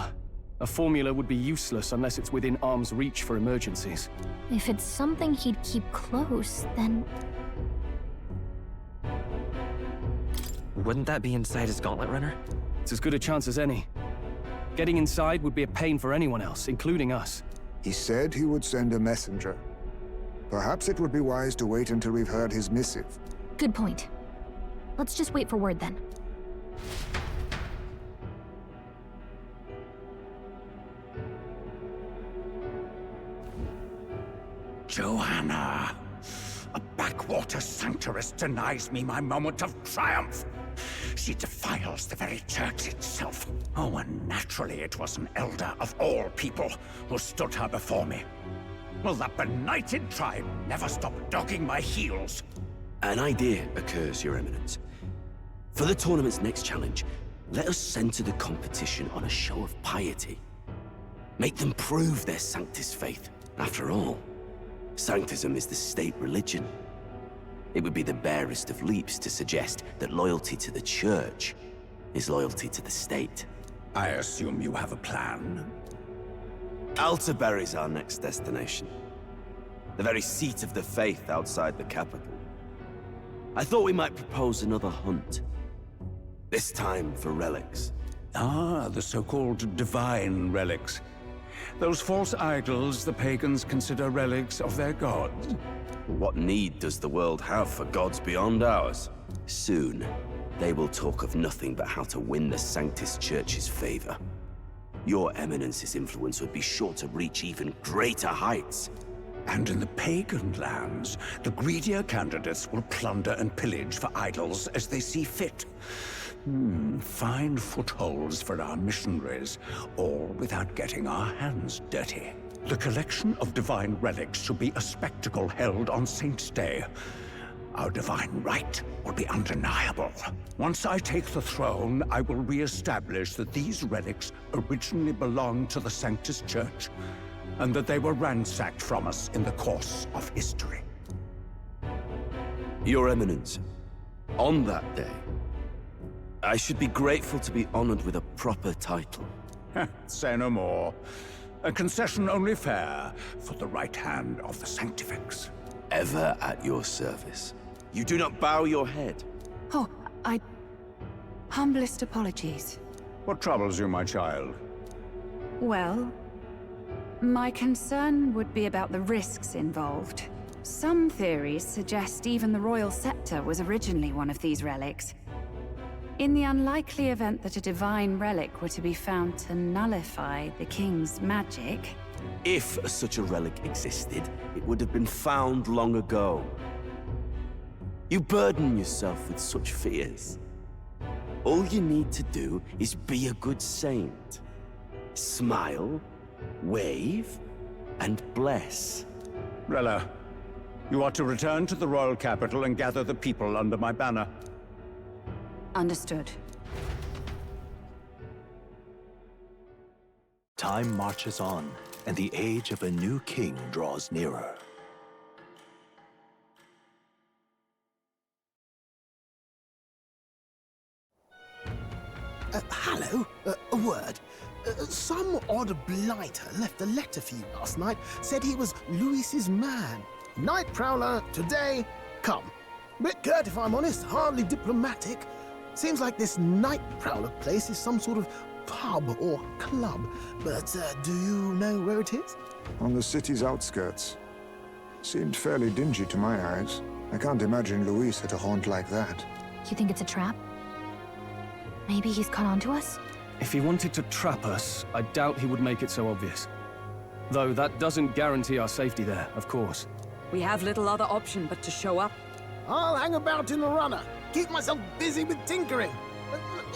S6: a formula would be useless unless it's within arm's reach for emergencies.
S4: If it's something he'd keep close, then...
S3: Wouldn't that be inside his gauntlet runner?
S6: It's as good a chance as any. Getting inside would be a pain for anyone else, including us.
S8: He said he would send a messenger. Perhaps it would be wise to wait until we've heard his missive.
S4: Good point. Let's just wait for word then.
S19: Joanna! A backwater sanctuarist denies me my moment of triumph! She defiles the very church itself. Oh, and naturally it was an elder of all people who stood her before me. Will that benighted tribe never stop dogging my heels?
S20: An idea occurs, Your Eminence. For the tournament's next challenge, let us center the competition on a show of piety. Make them prove their Sanctus faith. After all, Sanctism is the state religion. It would be the barest of leaps to suggest that loyalty to the Church is loyalty to the state.
S19: I assume you have a plan?
S20: Altaberry's our next destination. The very seat of the faith outside the capital. I thought we might propose another hunt. This time for relics.
S19: Ah, the so-called divine relics. Those false idols the pagans consider relics of their gods.
S20: What need does the world have for gods beyond ours? Soon, they will talk of nothing but how to win the Sanctus Church's favor. Your Eminence's influence would be sure to reach even greater heights.
S19: And in the pagan lands, the greedier candidates will plunder and pillage for idols as they see fit. Fine footholds for our missionaries, all without getting our hands dirty. The collection of divine relics should be a spectacle held on Saint's Day. Our divine right will be undeniable. Once I take the throne, I will re-establish that these relics originally belonged to the Sanctus Church, and that they were ransacked from us in the course of history.
S20: Your Eminence, on that day, I should be grateful to be honored with a proper title.
S19: Say no more. A concession only fair for the right hand of the Sanctifex.
S20: Ever at your service. You do not bow your head.
S7: Oh, humblest apologies.
S19: What troubles you, my child?
S15: Well, my concern would be about the risks involved. Some theories suggest even the royal scepter was originally one of these relics. In the unlikely event that a divine relic were to be found to nullify the king's magic...
S20: If such a relic existed, it would have been found long ago. You burden yourself with such fears. All you need to do is be a good saint. Smile, wave, and bless.
S19: Rella, you are to return to the royal capital and gather the people under my banner.
S15: Understood.
S14: Time marches on, and the age of a new king draws nearer.
S16: Hello? A word. Some odd blighter left a letter for you last night. Said he was Louis's man. Night Prowler, today, come. Bit curt if I'm honest, hardly diplomatic. Seems like this Night Prowler place is some sort of pub or club. But do you know where it is?
S8: On the city's outskirts. Seemed fairly dingy to my eyes. I can't imagine Louis at a haunt like that.
S4: You think it's a trap? Maybe he's caught on to us?
S6: If he wanted to trap us, I doubt he would make it so obvious. Though that doesn't guarantee our safety there, of course.
S7: We have little other option but to show up.
S16: I'll hang about in the runner. Keep myself busy with tinkering.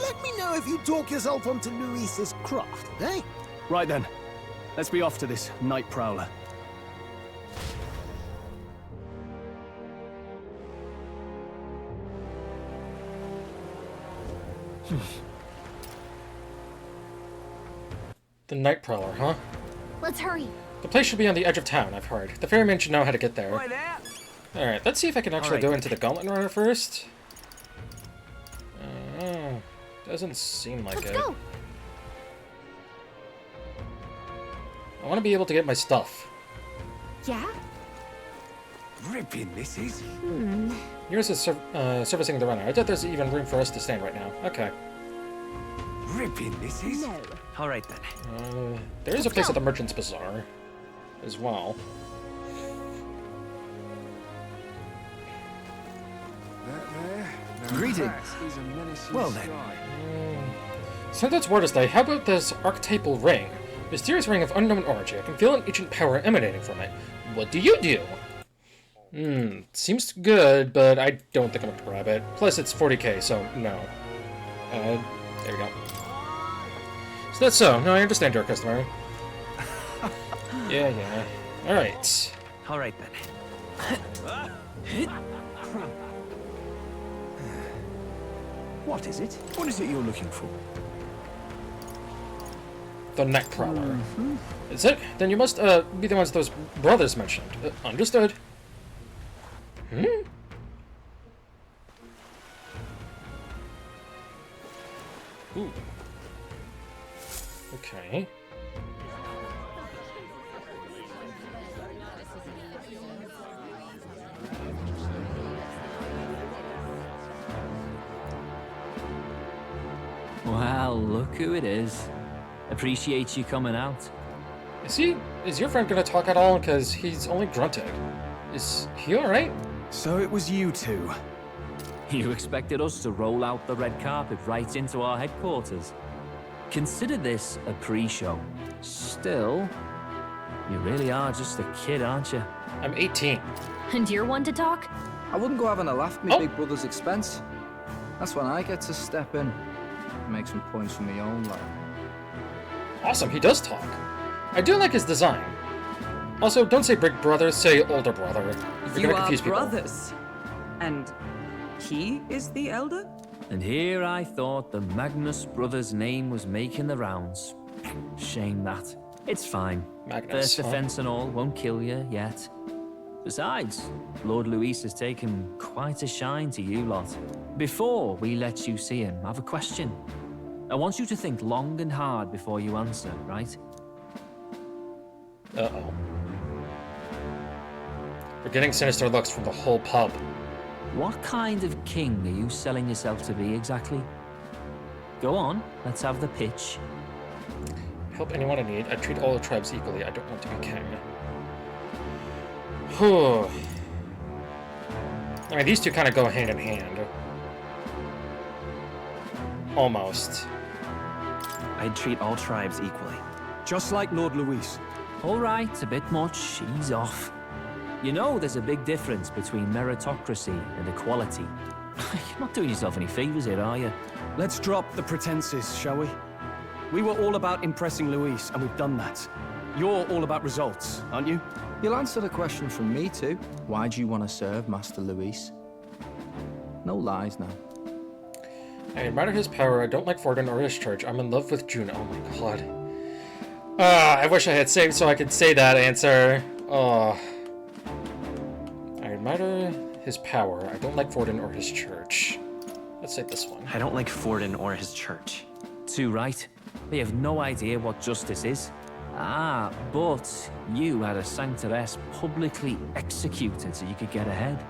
S16: Let me know if you talk yourself onto Louis's craft, eh?
S6: Right then. Let's be off to this Night Prowler.
S1: The Night Prowler, huh?
S4: Let's hurry.
S1: The place should be on the edge of town, I've heard. The ferryman should know how to get there. Alright, let's see if I can actually go into the Gauntlet Runner first. Doesn't seem like it.
S4: Let's go.
S1: I want to be able to get my stuff.
S4: Yeah?
S12: Ripping, this is.
S1: Yours is servicing the runner. I doubt there's even room for us to stand right now. Okay.
S12: Ripping, this is.
S7: No.
S11: All right then.
S1: There is a place at the Merchant's Bazaar as well.
S11: Greetings. Well then.
S1: Since it's Warder's Day, how about this archetypal ring? Mysterious ring of unknown origin. I can feel an ancient power emanating from it. What do you do? Seems good, but I don't think I'm gonna grab it. Plus, it's 40k, so no. There we go. So that's so. No, I understand you're a customer. Yeah. Alright.
S11: All right then. What is it? What is it you're looking for?
S1: The Night Prowler. Is it? Then you must be the ones those brothers mentioned. Understood. Ooh. Okay.
S3: Look who it is. Appreciate you coming out.
S1: Is your friend gonna talk at all? Because he's only grunted. Is he alright?
S6: So it was you two.
S3: You expected us to roll out the red carpet right into our headquarters. Consider this a pre-show. Still, you really are just a kid, aren't you?
S1: I'm 18.
S4: And you're one to talk?
S21: I wouldn't go having a laugh at my big brother's expense. That's when I get to step in and make some points for my own life.
S1: Awesome, he does talk. I do like his design. Also, don't say big brother, say older brother. You're
S22: You
S1: gonna
S22: are
S1: confuse people.
S22: brothers. And he is the elder?
S3: And here I thought the Magnus brothers' name was making the rounds. Shame that. It's fine.
S1: Magnus,
S3: First offense and all won't kill you yet. Besides, Lord Luis has taken quite a shine to you lot. Before we let you see him, I have a question. I want you to think long and hard before you answer, right?
S1: Uh-oh. We're getting sinister looks from the whole pub.
S3: What kind of king are you selling yourself to be exactly? Go on, let's have the pitch.
S1: Help anyone in need. I treat all the tribes equally. I don't want to be king. Whew. I mean, these two kind of go hand in hand. Almost.
S6: I'd treat all tribes equally. Just like Lord Luis.
S3: All right, a bit much. Ease off. You know there's a big difference between meritocracy and equality. You're not doing yourself any favors here, are you?
S6: Let's drop the pretenses, shall we? We were all about impressing Luis, and we've done that. You're all about results, aren't you?
S21: You'll answer the question from me too. Why do you want to serve Master Luis? No lies now.
S1: I admire his power. I don't like Forden or his church. I'm in love with June. Oh my god. I wish I had saved so I could say that answer. Oh. I admire his power. I don't like Forden or his church. Let's say this one.
S6: I don't like Forden or his church.
S3: Too right. They have no idea what justice is. Ah, but you had a sanctoress publicly executed so you could get ahead.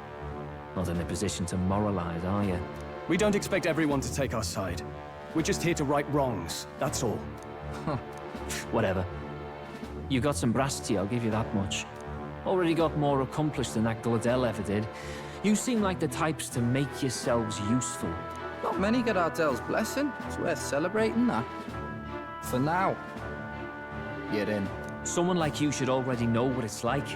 S3: Not in a position to moralize, are you?
S6: We don't expect everyone to take our side. We're just here to right wrongs, that's all.
S3: Whatever. You got some brass to you, I'll give you that much. Already got more accomplished than that Gladel ever did. You seem like the types to make yourselves useful.
S21: Not many get Ardel's blessing. It's worth celebrating that. For now. Get in.
S3: Someone like you should already know what it's like.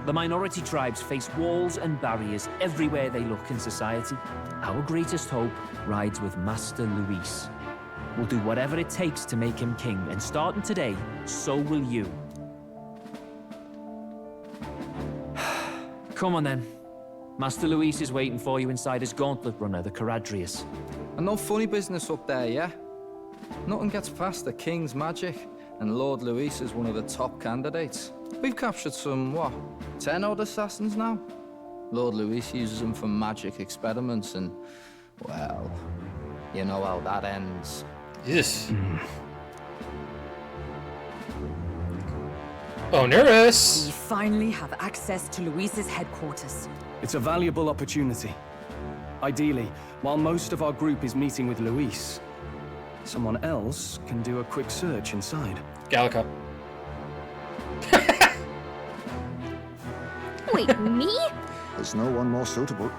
S3: The minority tribes face walls and barriers everywhere they look in society. Our greatest hope rides with Master Luis. We'll do whatever it takes to make him king, and starting today, so will you. Come on then. Master Luis is waiting for you inside his gauntlet runner, the Caradrius.
S21: And no funny business up there, yeah? Nothing gets past the king's magic, and Lord Luis is one of the top candidates. We've captured some, what, 10 odd assassins now? Lord Luis uses them for magic experiments, and, well, you know how that ends.
S1: Yes. Onerous!
S7: We finally have access to Luis's headquarters.
S6: It's a valuable opportunity. Ideally, while most of our group is meeting with Luis, someone else can do a quick search inside.
S1: Gallica.
S4: Wait, me?
S8: There's no one more suitable.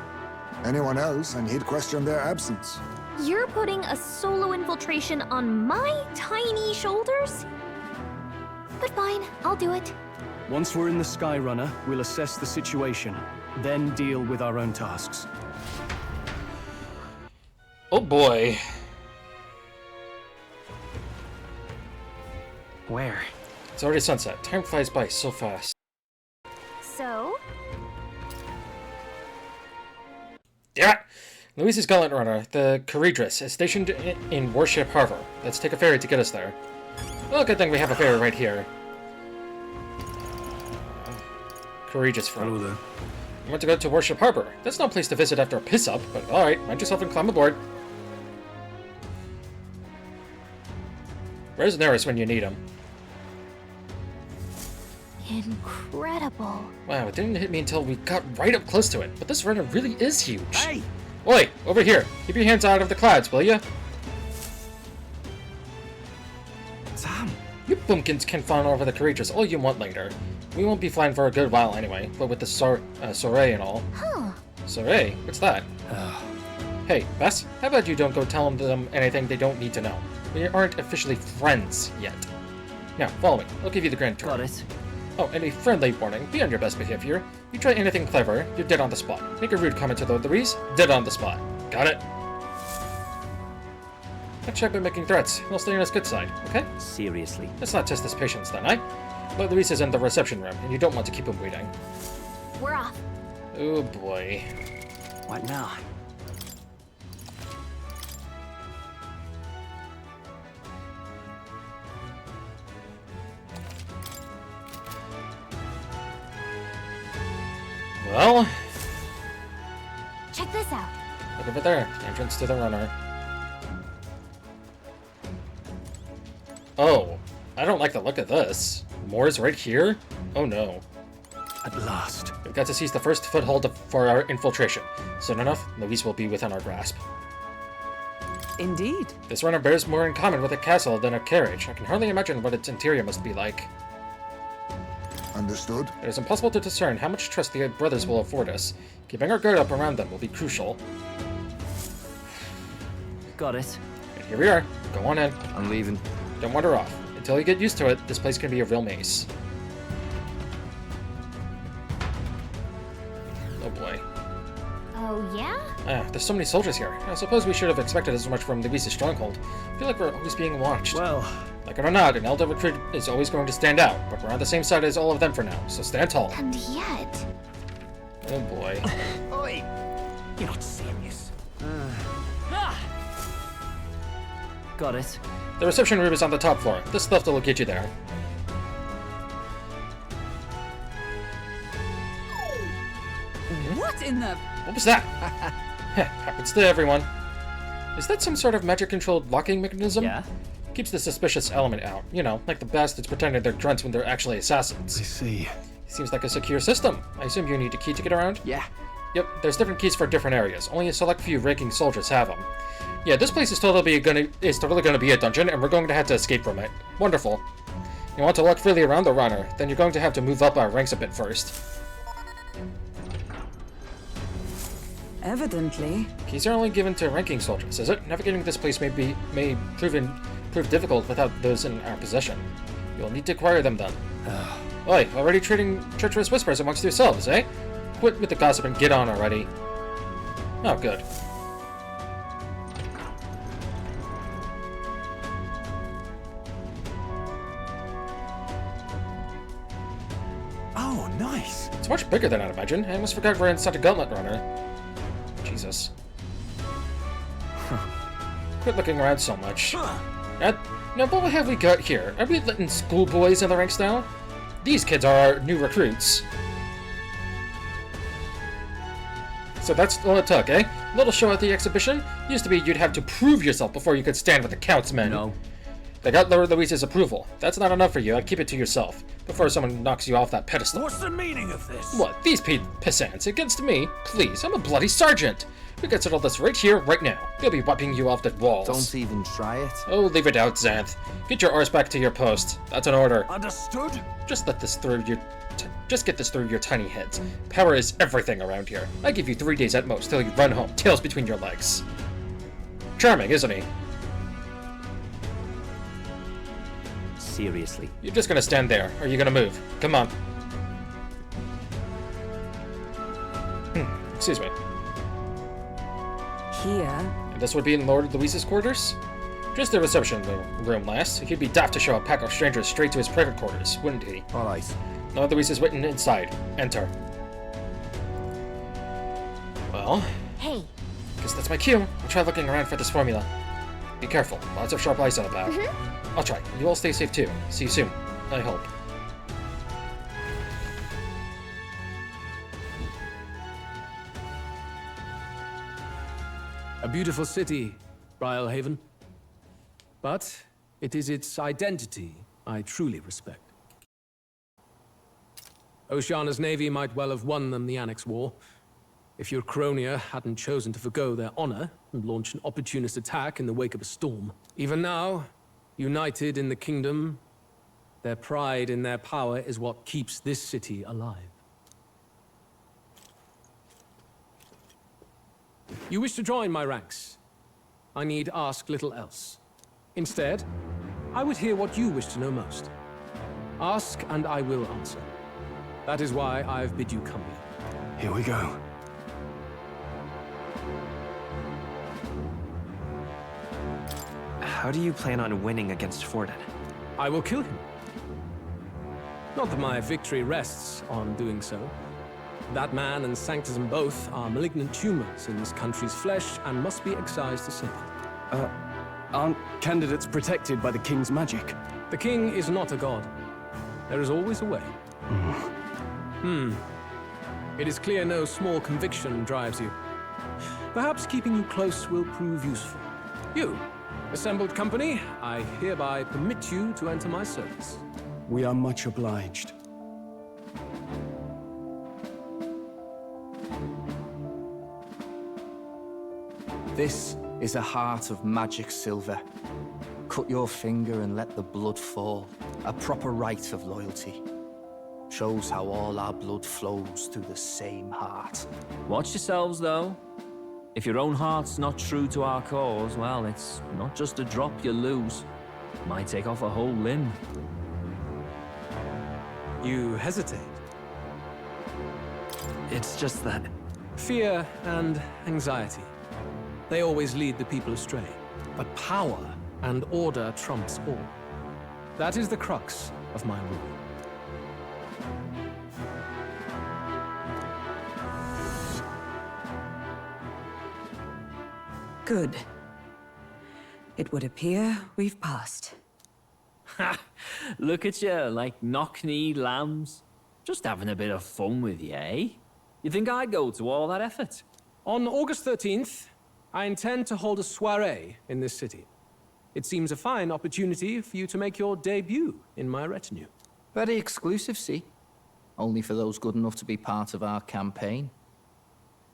S8: Anyone else, and he'd question their absence.
S4: You're putting a solo infiltration on my tiny shoulders? But fine, I'll do it.
S6: Once we're in the Skyrunner, we'll assess the situation, then deal with our own tasks.
S1: Oh boy.
S6: Where?
S1: It's already sunset. Time flies by so fast.
S4: So?
S1: Yeah! Luis's Gauntlet Runner, the Caradrius, is stationed in Warship Harbor. Let's take a ferry to get us there. Well, good thing we have a ferry right here. Courageous friend.
S6: Hello there.
S1: I want to go to Warship Harbor. That's no place to visit after a piss-up, but alright, mind yourself and climb aboard. Where's Neris when you need him?
S4: Incredible.
S1: Wow, it didn't hit me until we got right up close to it, but this runner really is huge.
S12: Hey!
S1: Oi, over here. Keep your hands out of the clouds, will ya? bumpkins can fawn over the creatures all you want later. We won't be flying for a good while anyway, but with the soiree and all.
S4: Huh.
S1: Soiree? What's that? Hey, Bess, how about you don't go tell them anything they don't need to know? We aren't officially friends yet. Now, follow me. I'll give you the grand tour.
S3: Got it.
S1: Oh, and a friendly warning. Be on your best behavior. You try anything clever, you're dead on the spot. Make a rude comment to Lord Louise, dead on the spot. Got it? Let's check by making threats. We'll stay on his good side, okay?
S3: Seriously.
S1: Let's not test his patience then, eh? Lord Louise is in the reception room, and you don't want to keep him waiting.
S10: We're off.
S1: Oh boy.
S21: What now?
S1: Well,
S10: Check this out.
S1: look over there. Entrance to the runner. Oh, I don't like the look of this. Moore's right here? Oh no.
S6: At last.
S1: We've got to seize the first foothold for our infiltration. Soon enough, Louise will be within our grasp.
S7: Indeed.
S1: This runner bears more in common with a castle than a carriage. I can hardly imagine what its interior must be like.
S8: Understood.
S1: It is impossible to discern how much trust the brothers will afford us. Keeping our guard up around them will be crucial.
S3: Got it.
S1: And here we are. Go on in.
S21: I'm leaving.
S1: Don't wander off. Until you get used to it, this place can be a real maze. Oh boy.
S10: Oh, yeah?
S1: There's so many soldiers here. I suppose we should have expected as much from Louise's stronghold. I feel like we're always being watched.
S6: Well...
S1: Like it or not, an elder recruit is always going to stand out, but we're on the same side as all of them for now, so stand tall.
S10: And yet...
S1: Oh boy.
S11: Oi! You're not serious.
S3: Got it.
S1: The reception room is on the top floor. This lift will get you there.
S7: What in the...
S1: What was that? Happens to everyone. Is that some sort of magic-controlled locking mechanism?
S3: Yeah.
S1: Keeps the suspicious element out. You know, like the bastards pretending they're grunts when they're actually assassins.
S6: I see.
S1: Seems like a secure system. I assume you need a key to get around?
S21: Yeah.
S1: Yep, there's different keys for different areas. Only a select few ranking soldiers have them. Yeah, this place is totally gonna be a dungeon, and we're going to have to escape from it. Wonderful. You want to walk freely around the runner, then you're going to have to move up our ranks a bit first.
S7: Evidently.
S1: Keys are only given to ranking soldiers, is it? Navigating this place may prove difficult without those in our possession. You'll need to acquire them then. Oi, already trading treacherous whispers amongst yourselves, eh? Quit with the gossip and get on already. Oh, good.
S11: Oh, nice.
S1: It's much bigger than I'd imagine. I almost forgot we're inside a gauntlet runner. Jesus. Quit looking around so much. Now, what have we got here? Are we letting schoolboys in the ranks now? These kids are our new recruits. So that's all it took, eh? Little show at the exhibition? Used to be you'd have to prove yourself before you could stand with the Count's men.
S3: No.
S1: They got Lord Louise's approval. That's not enough for you. I'd keep it to yourself, before someone knocks you off that pedestal.
S11: What's the meaning of this?
S1: What, these pissants against me? Please, I'm a bloody sergeant. We can settle this right here, right now. They'll be wiping you off the walls.
S21: Don't even try it.
S1: Oh, leave it out, Xanth. Get your arse back to your post. That's an order.
S11: Understood?
S1: Just let this through your... Just get this through your tiny heads. Power is everything around here. I give you 3 days at most till you run home, tails between your legs. Charming, isn't he?
S3: Seriously.
S1: You're just gonna stand there. Or are you gonna move? Come on. Excuse me.
S7: Here?
S1: And this would be in Lord Louise's quarters? Just the reception room last. He'd be daft to show a pack of strangers straight to his private quarters, wouldn't he?
S21: Alright.
S1: Lord Louise is waiting inside. Enter. Well...
S10: Hey.
S1: Guess that's my cue. I'll try looking around for this formula. Be careful. Lots of sharp eyes out about. I'll try. You all stay safe too. See you soon. I hope.
S2: A beautiful city, Brialhaven. But it is its identity I truly respect. Oceana's navy might well have won them the Annex War, if your Cronia hadn't chosen to forgo their honor and launch an opportunist attack in the wake of a storm. Even now, united in the kingdom, Their pride in their power is what keeps this city alive. You wish to join my ranks. I need ask little else. Instead, I would hear what you wish to know most. Ask, and I will answer. That is why I've bid you come here.
S6: Here we go.
S5: How do you plan on winning against Forden?
S2: I will kill him. Not that my victory rests on doing so. That man and Sanctism both are malignant tumors in this country's flesh and must be excised ascended.
S6: Aren't candidates protected by the king's magic?
S2: The king is not a god. There is always a way. It is clear no small conviction drives you. Perhaps keeping you close will prove useful. You, assembled company, I hereby permit you to enter my service.
S6: We are much obliged.
S21: This is a heart of magic silver. Cut your finger and let the blood fall. A proper rite of loyalty. Shows how all our blood flows through the same heart.
S3: Watch yourselves, though. If your own heart's not true to our cause, well, it's not just a drop you lose. It might take off a whole limb.
S2: You hesitate.
S5: It's just that...
S2: Fear and anxiety. They always lead the people astray. But power and order trumps all. That is the crux of my rule.
S7: Good. It would appear we've passed.
S3: Ha! Look at you, like knock-kneed lambs. Just having a bit of fun with you, eh? You think I'd go to all that effort?
S2: On August 13th, I intend to hold a soiree in this city. It seems a fine opportunity for you to make your debut in my retinue.
S21: Very exclusive, see? Only for those good enough to be part of our campaign.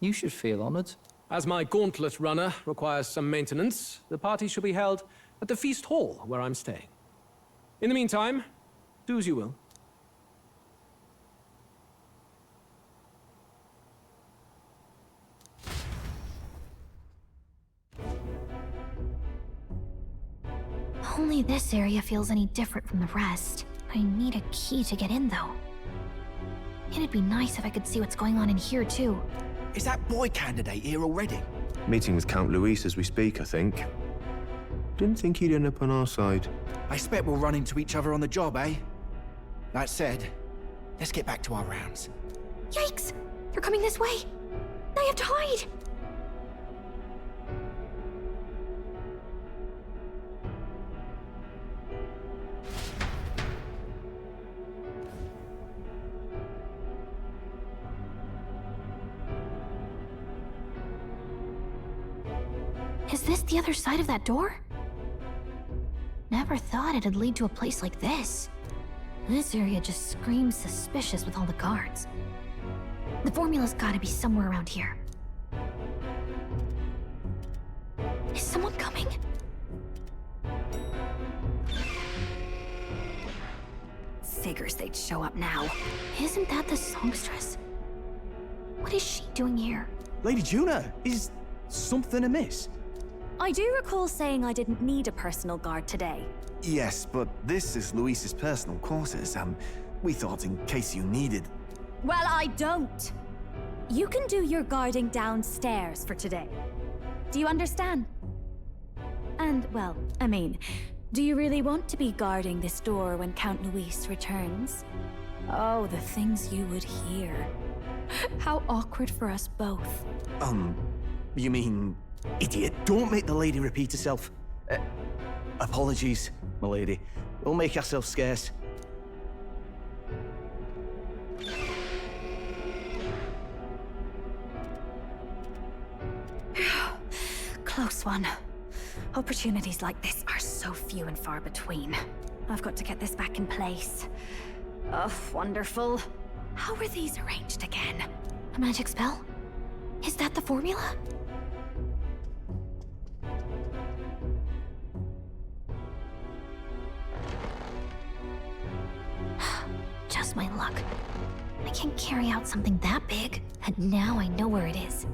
S21: You should feel honored.
S2: As my gauntlet runner requires some maintenance, the party shall be held at the feast hall where I'm staying. In the meantime, do as you will.
S4: Only this area feels any different from the rest. I need a key to get in, though. It'd be nice if I could see what's going on in here, too.
S9: Is that boy candidate here already?
S23: Meeting with Count Luis as we speak, I think. Didn't think he'd end up on our side.
S9: I expect we'll run into each other on the job, eh? That said, let's get back to our rounds.
S4: Yikes! They're coming this way! I have to hide! Is this the other side of that door? Never thought it'd lead to a place like this. This area just screams suspicious with all the guards. The formula's gotta be somewhere around here. Is someone coming? Figures they'd show up now. Isn't that the songstress? What is she doing here?
S11: Lady Juna, is something amiss?
S4: I do recall saying I didn't need a personal guard today.
S9: Yes, but this is Luis's personal quarters. We thought in case you needed...
S4: Well, I don't. You can do your guarding downstairs for today. Do you understand? And, well, I mean, do you really want to be guarding this door when Count Luis returns? Oh, the things you would hear. How awkward for us both.
S9: You mean... Idiot, don't make the lady repeat herself. Apologies, my lady. We'll make ourselves scarce.
S4: Close one. Opportunities like this are so few and far between. I've got to get this back in place. Oh, wonderful. How were these arranged again? A magic spell? Is that the formula? Just my luck. I can't carry out something that big, and now I know where it is.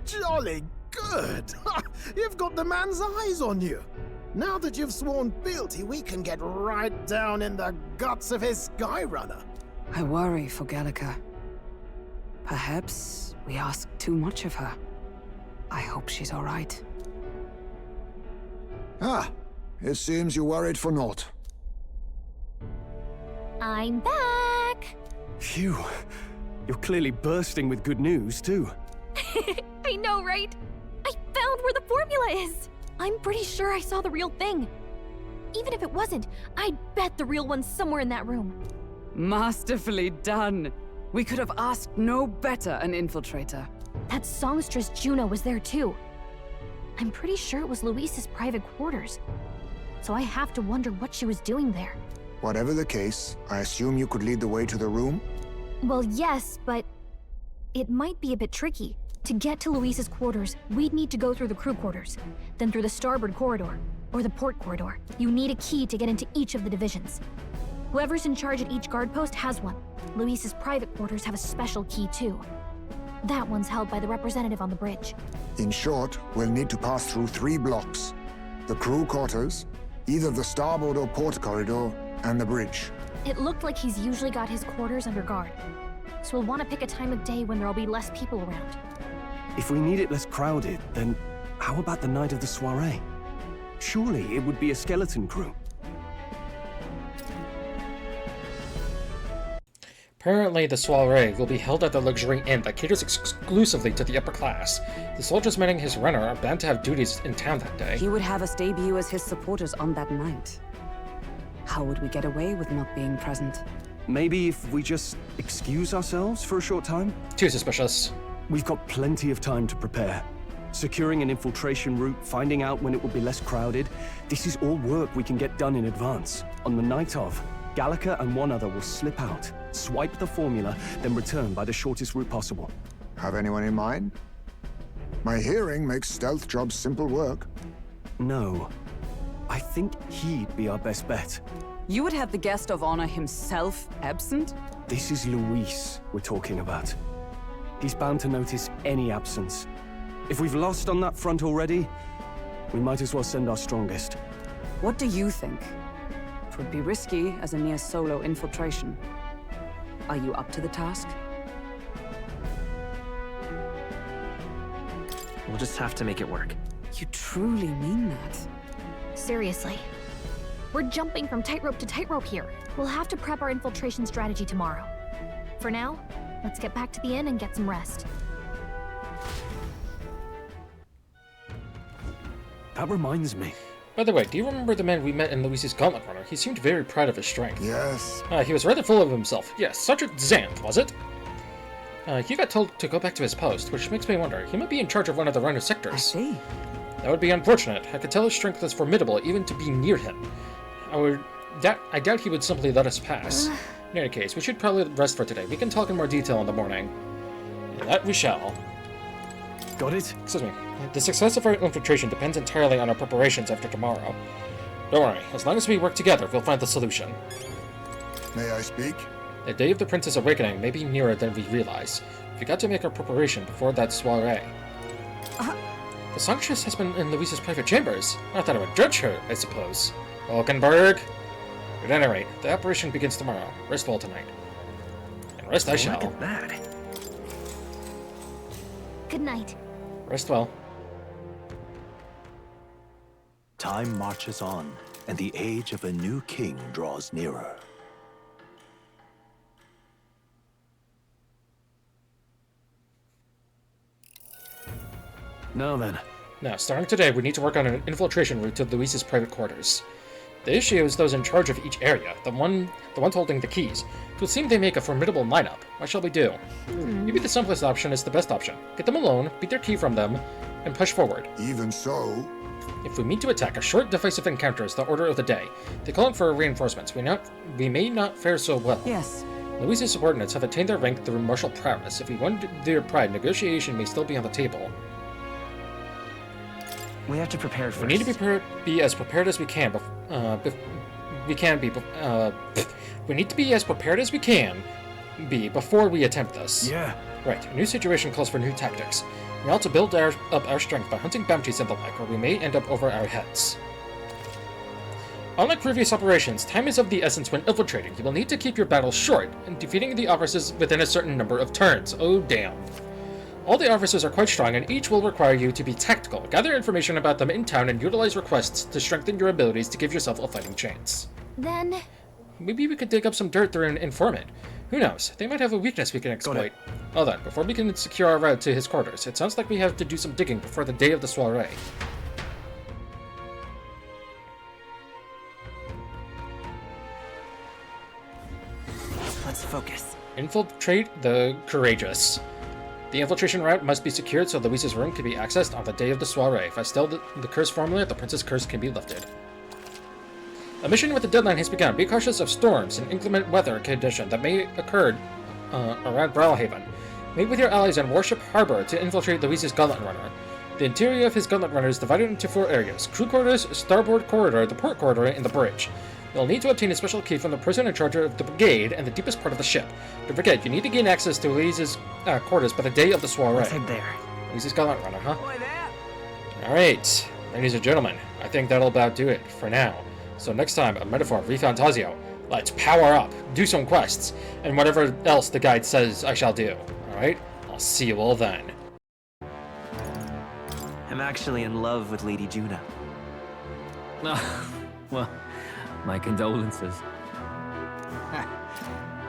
S16: Jolly good! You've got the man's eyes on you. Now that you've sworn fealty, we can get right down in the guts of his Skyrunner.
S7: I worry for Gallica. Perhaps we ask too much of her. I hope she's all right.
S8: Ah, it seems you worried for naught.
S4: I'm back!
S6: Phew. You're clearly bursting with good news, too.
S4: I know, right? I found where the formula is! I'm pretty sure I saw the real thing. Even if it wasn't, I'd bet the real one's somewhere in that room.
S7: Masterfully done. We could have asked no better an infiltrator.
S4: That songstress Juno was there too. I'm pretty sure it was Luis's private quarters. So I have to wonder what she was doing there.
S8: Whatever the case, I assume you could lead the way to the room?
S4: Well, yes, but it might be a bit tricky. To get to Luis's quarters, we'd need to go through the crew quarters, then through the starboard corridor, or the port corridor. You need a key to get into each of the divisions. Whoever's in charge at each guard post has one. Luis's private quarters have a special key too. That one's held by the representative on the bridge.
S8: In short, we'll need to pass through 3 blocks. The crew quarters, either the starboard or port corridor, and the bridge.
S4: It looked like he's usually got his quarters under guard. So we'll want to pick a time of day when there'll be less people around.
S6: If we need it less crowded, then how about the night of the soiree? Surely it would be a skeleton crew.
S1: Apparently, the soiree will be held at the luxury inn that caters exclusively to the upper class. The soldiers manning his runner are bound to have duties in town that day.
S7: He would have us debut as his supporters on that night. How would we get away with not being present?
S6: Maybe if we just excuse ourselves for a short time?
S1: Too suspicious.
S6: We've got plenty of time to prepare. Securing an infiltration route, finding out when it will be less crowded, this is all work we can get done in advance. On the night of, Gallica and one other will slip out, swipe the formula, then return by the shortest route possible.
S8: Have anyone in mind? My hearing makes stealth jobs simple work.
S6: No. I think he'd be our best bet.
S7: You would have the guest of honor himself absent?
S6: This is Luis we're talking about. He's bound to notice any absence. If we've lost on that front already, we might as well send our strongest.
S7: What do you think? It would be risky as a near solo infiltration. Are you up to the task?
S5: We'll just have to make it work.
S7: You truly mean that?
S4: Seriously. We're jumping from tightrope to tightrope here. We'll have to prep our infiltration strategy tomorrow. For now, let's get back to the inn and get some rest.
S6: That reminds me.
S1: By the way, do you remember the man we met in Luis's Gauntlet Runner? He seemed very proud of his strength.
S8: Yes.
S1: He was rather full of himself. Yes, Sergeant Xanth, was it? He got told to go back to his post, which makes me wonder. He might be in charge of one of the runner sectors.
S7: I see.
S1: That would be unfortunate. I could tell his strength was formidable even to be near him. I doubt he would simply let us pass. In any case, we should probably rest for today. We can talk in more detail in the morning. That we shall.
S6: Got it?
S1: Excuse me. The success of our infiltration depends entirely on our preparations after tomorrow. Don't worry. As long as we work together, we'll find the solution.
S8: May I speak?
S1: The day of the Prince's awakening may be nearer than we realize. We got to make our preparation before that soiree. The songstress has been in Luis's private chambers. I thought I would judge her, I suppose. Valkenburg? At any rate, the operation begins tomorrow. Rest well tonight. And rest I shall.
S5: Look at that.
S4: Good night.
S1: Rest well.
S14: Time marches on, and the age of a new king draws nearer.
S6: Now then.
S1: Now, starting today, we need to work on an infiltration route to Luis's private quarters. The issue is those in charge of each area, the ones holding the keys. It would seem they make a formidable lineup. What shall we do? Maybe the simplest option is the best option. Get them alone, beat their key from them, and push forward.
S8: Even so...
S1: If we meet to attack, a short divisive encounter is the order of the day. They call it for reinforcements. We may not fare so well.
S7: Yes.
S1: Luis's subordinates have attained their rank through martial prowess. If we won their pride, negotiation may still be on the table.
S5: We have to prepare first.
S1: We need to be as prepared as we can. We need to be as prepared as we can be before we attempt this.
S6: Yeah.
S1: Right. A new situation calls for new tactics. We ought to build up our strength by hunting bounties and the like, or we may end up over our heads. Unlike previous operations, time is of the essence when infiltrating. You will need to keep your battles short, and defeating the officers within a certain number of turns. Oh, damn. All the officers are quite strong, and each will require you to be tactical. Gather information about them in town and utilize requests to strengthen your abilities to give yourself a fighting chance.
S4: Then...
S1: maybe we could dig up some dirt through an informant. Who knows? They might have a weakness we can exploit. Hold on, before we can secure our route to his quarters, it sounds like we have to do some digging before the day of the soiree.
S5: Let's focus.
S1: Infiltrate the courageous. The infiltration route must be secured so Louise's room can be accessed on the day of the soiree. If I steal the curse formula, the prince's curse can be lifted. A mission with a deadline has begun. Be cautious of storms and inclement weather condition that may occur around Brawlhaven. Meet with your allies in Warship Harbor to infiltrate Louise's Gauntlet Runner. The interior of his Gauntlet Runner is divided into 4 areas: crew quarters, starboard corridor, the port corridor, and the bridge. You'll need to obtain a special key from the person in charge of the brigade and the deepest part of the ship. Don't forget, you need to gain access to Louise's quarters by the day of the soiree.
S5: Let's head there.
S1: Louise's Gauntlet Runner, huh? Alright, ladies and gentlemen, I think that'll about do it for now. So next time, a Metaphor Refantazio. Let's power up, do some quests, and whatever else the guide says I shall do. Alright? I'll see you all then.
S5: I'm actually in love with Lady Juna.
S3: Well, my condolences.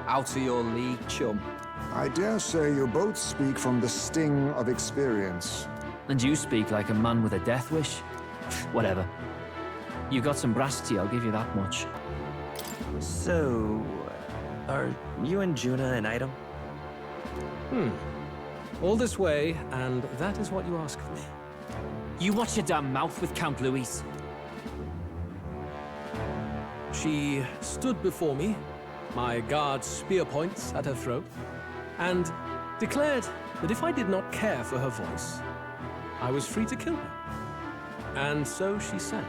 S21: Out of your league, chum.
S8: I dare say you both speak from the sting of experience.
S3: And you speak like a man with a death wish? Whatever. You got some brass tea, I'll give you that much.
S5: So, are you and Juna an item?
S2: All this way, and that is what you ask for me.
S3: You watch your damn mouth with Count Louise.
S2: She stood before me, my guard's spear points at her throat, and declared that if I did not care for her voice, I was free to kill her. And so she said.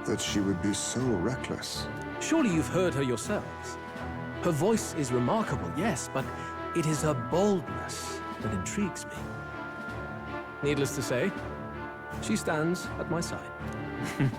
S8: That she would be so reckless.
S2: Surely you've heard her yourselves. Her voice is remarkable, yes, but it is her boldness that intrigues me. Needless to say, she stands at my side.